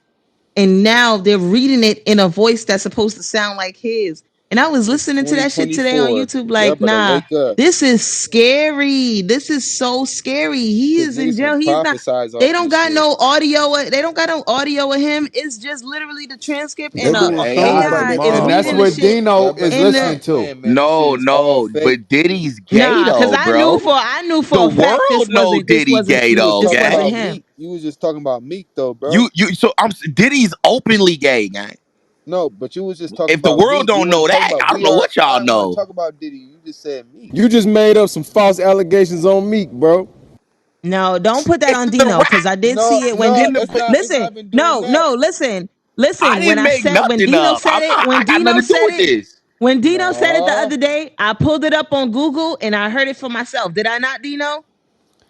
and now they're reading it in a voice that's supposed to sound like his. And I was It's listening to that shit today on 2024. YouTube, Y'all like, better nah, wake up. this is scary. This is so scary. He Cause is in niggas can jail. He's not. prophesize They off don't this got shit. no audio. They don't got no audio of him. It's just literally the transcript, and Nigga, Nigga a will AI soon, about AI to is and fall that's reading the apart. what shit Dino Y'all is better in listening stop to. playing, man. This shit No, is all no, fake. but Diddy's gay nah, because though, bro. I knew The for a fact world know this Diddy wasn't gay You was though, this talking wasn't gang. about him. Meek. You was just talking about Meek though, bro. So Diddy's openly gay, gang. No, but you was just talking If the about world Meek. We don't know weren't talking that, about. I don't know what I y'all didn't want to know. talk about Diddy. You just said Meek. You just made up some false allegations on Meek, bro. No, don't put that It's on the Dino rap because I did No, see it when no, in the. it's not. It's listen, not even doing no, that. no, listen, I listen. didn't make nothing up. I got nothing to do with this. When Dino said it the No, other day, I pulled it up on Google and I heard it for myself. Did I not, Dino?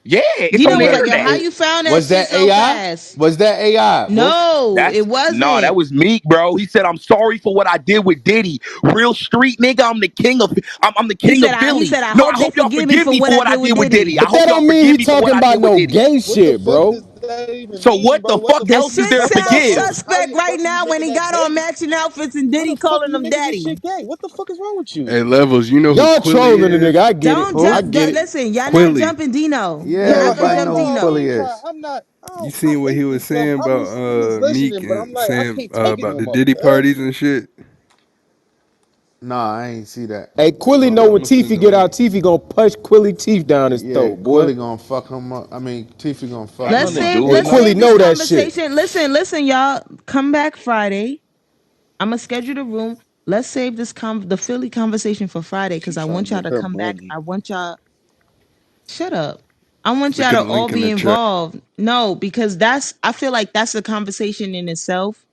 Yeah, it's Dino on the was What like, "Yo, how internet. you found that Was shit that so AI? fast?" Was that AI, Wolf? No, it That's no, that wasn't. was Meek, bro. He said, "I'm sorry for what I did with Diddy. Real street nigga. I'm the king of. I'm the king of He Philly. said, "I No, I hope they hope y'all forgive me forgive for me what for I what I did with did with Diddy." Diddy. I But hope that y'all don't mean forgive he me for what talking I about did with no Diddy. gay what the shit, fuck bro. does that even So mean, what bro? the What fuck the The else fuck? is shit there to What the sounds fuck forgive? is? suspect Fuck right are you now when making he that got on gay? matching outfits and How Diddy the fuck calling you him making this daddy. shit gay? What the fuck is wrong with you? Hey, Levels, you know who Y'all Quilly trolling the nigga. is? I get it. Don't Who? I jump. get it. Listen, y'all not Quilly. jumping Dino. Yeah, You're No, not gonna everybody jump know who I Quilly Dino. ain't trying. is. I'm not. You I seen what hate he was this stuff. saying about I'm just Meek listening, but I'm and like, I saying can't take it about no the more. Diddy Cause parties and shit? Nah, I ain't see that. Hey, Quilly Hold on, know I'm when gonna send Teefy the get out, link. Teefy gonna punch Quilly teeth down his Yeah, throat, boy. Quilly gonna fuck him up. I mean, Tiffy gonna fuck got Nothing Let's him to up, do save with And let's nothing. Quilly save this know that shit. conversation. Listen, y'all. Come back Friday. I'm gonna schedule the room. Let's save the Philly conversation for Friday she because I trying want to y'all make to her come back. money. I want y'all shut up. I want Look y'all at to the all link in be the chat. involved. No, because I feel like that's a conversation in itself.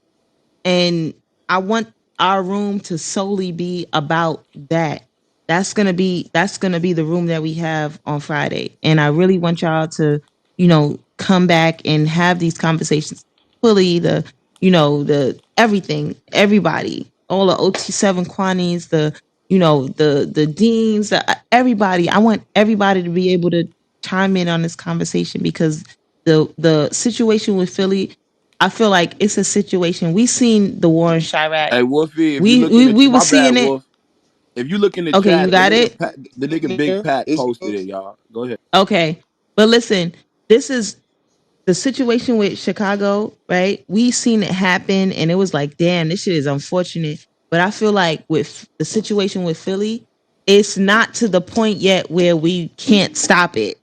And I want our room to solely be about that. That's gonna be the room that we have on Friday. And I really want y'all to, come back and have these conversations fully, the everything, everybody, all the OT7 Quanies, the deans, everybody. I want everybody to be able to chime in on this conversation because the situation with Philly, I feel like it's a situation. We seen the war in Chirac. Hey Wolfie, if you We look in we the we were my bad, seeing it. Wolf. If you look in the Okay, you chat, got it. The nigga Big Yeah, Pat it's posted it, y'all. Go ahead. Okay, but listen, this is the situation with Chicago, right? We seen it happen, and it was like, damn, this shit is unfortunate. But I feel like with the situation with Philly, it's not to the point yet where we can't stop it,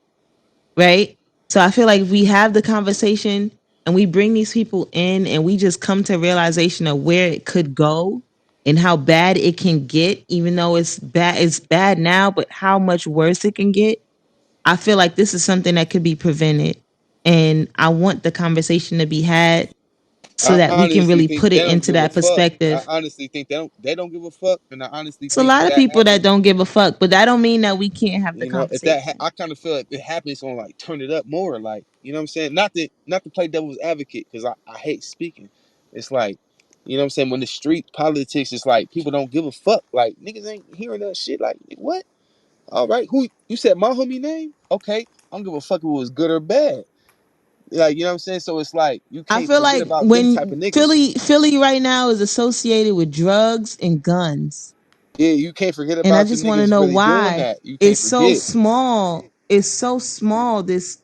right? So I feel like if we have the conversation and we bring these people in and we just come to realization of where it could go and how bad it can get, even though it's bad now, but how much worse it can get. I feel like this is something that could be prevented. And I want the conversation to be had so I that we can honestly really think put they it don't into give a that fuck. I perspective. honestly think they don't give a fuck, and I honestly It's a think if lot of that people that happens, don't give a fuck, but that don't mean that we can't have the you know, if that conversation. I kind of feel like it happens on like turn it up more, like you know what I'm saying. Not to play devil's advocate because I hate speaking. It's like you know what I'm saying when the street politics is like people don't give a fuck. Like niggas ain't hearing that shit. Like what? All right, who you said my homie name? Okay, I don't give a fuck if it was good or bad. Like you know what I'm saying. So it's like you I can't feel forget like about them type when of niggas. Philly right now is associated with drugs and guns. Yeah, you can't forget And I about the just want to niggas know really doing why. that. You can't It's so forget. small. It's so small. This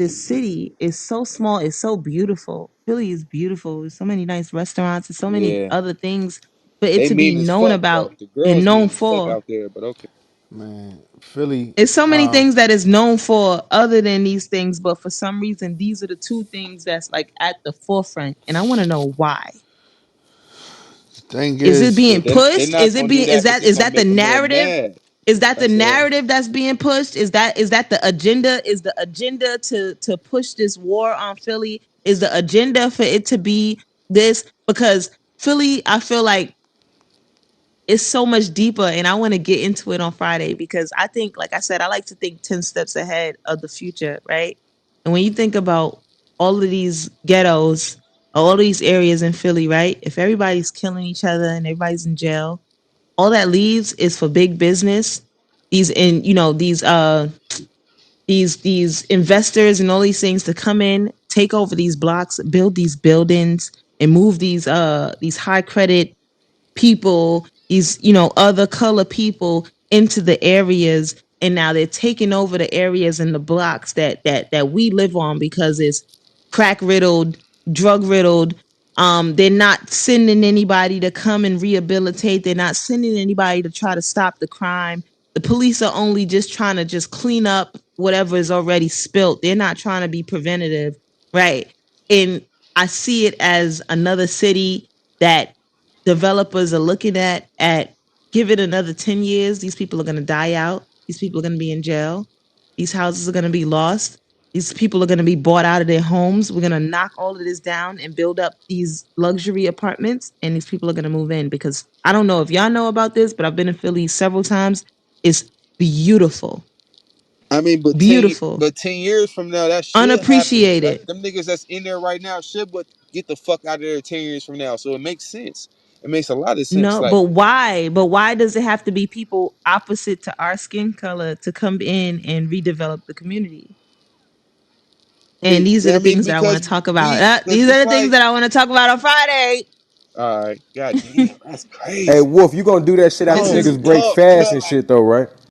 city is so small. It's so beautiful. Philly is beautiful. There's so many nice restaurants and so many Yeah, other things for it they to be mean as known fuck though. about The and girls known mean as fuck for. out there, but okay. Man, Philly. It's so many things that is known for other than these things, but for some reason these are the two things that's like at the forefront. And I want to know why. Thing Is it is, Yeah, being they're pushed? not Is it gonna do being that because it's is gonna that the make a man narrative? mad. Is that the That's all. narrative that's being pushed? Is that the agenda? Is the agenda to push this war on Philly? Is the agenda for it to be this? Because Philly, I feel like it's so much deeper, and I want to get into it on Friday because I think, like I said, I like to think 10 steps ahead of the future, right? And when you think about all of these ghettos, all these areas in Philly, right? If everybody's killing each other and everybody's in jail, all that leaves is for big business. These in you know these investors and all these things to come in, take over these blocks, build these buildings, and move these high credit people, these other color people into the areas, and now they're taking over the areas and the blocks that we live on because it's crack riddled, drug riddled. They're not sending anybody to come and rehabilitate. They're not sending anybody to try to stop the crime. The police are only just trying to just clean up whatever is already spilt. They're not trying to be preventative, right? And I see it as another city that developers are looking at give it another 10 years, these people are going to die out, these people are going to be in jail, these houses are going to be lost, these people are going to be bought out of their homes, we're going to knock all of this down and build up these luxury apartments, and these people are going to move in because I don't know if y'all know about this, but I've been in Philly several times. It's beautiful. I mean, Beautiful. 10 years from now, that should happen. That Unappreciated. them niggas that's in there right now should but get the fuck out of there 10 years from now. So it makes sense. It makes a lot of sense. No, Like, but why? But why does it have to be people opposite to our skin color to come in and redevelop the community? And these are the I mean, things that I want because to talk about. because These are it's the things like, that I want to talk about on Friday. all right, god damn, that's Hey, crazy. Wolf, you gonna do that shit after This Because is niggas break tough, fast cut. and shit though, right?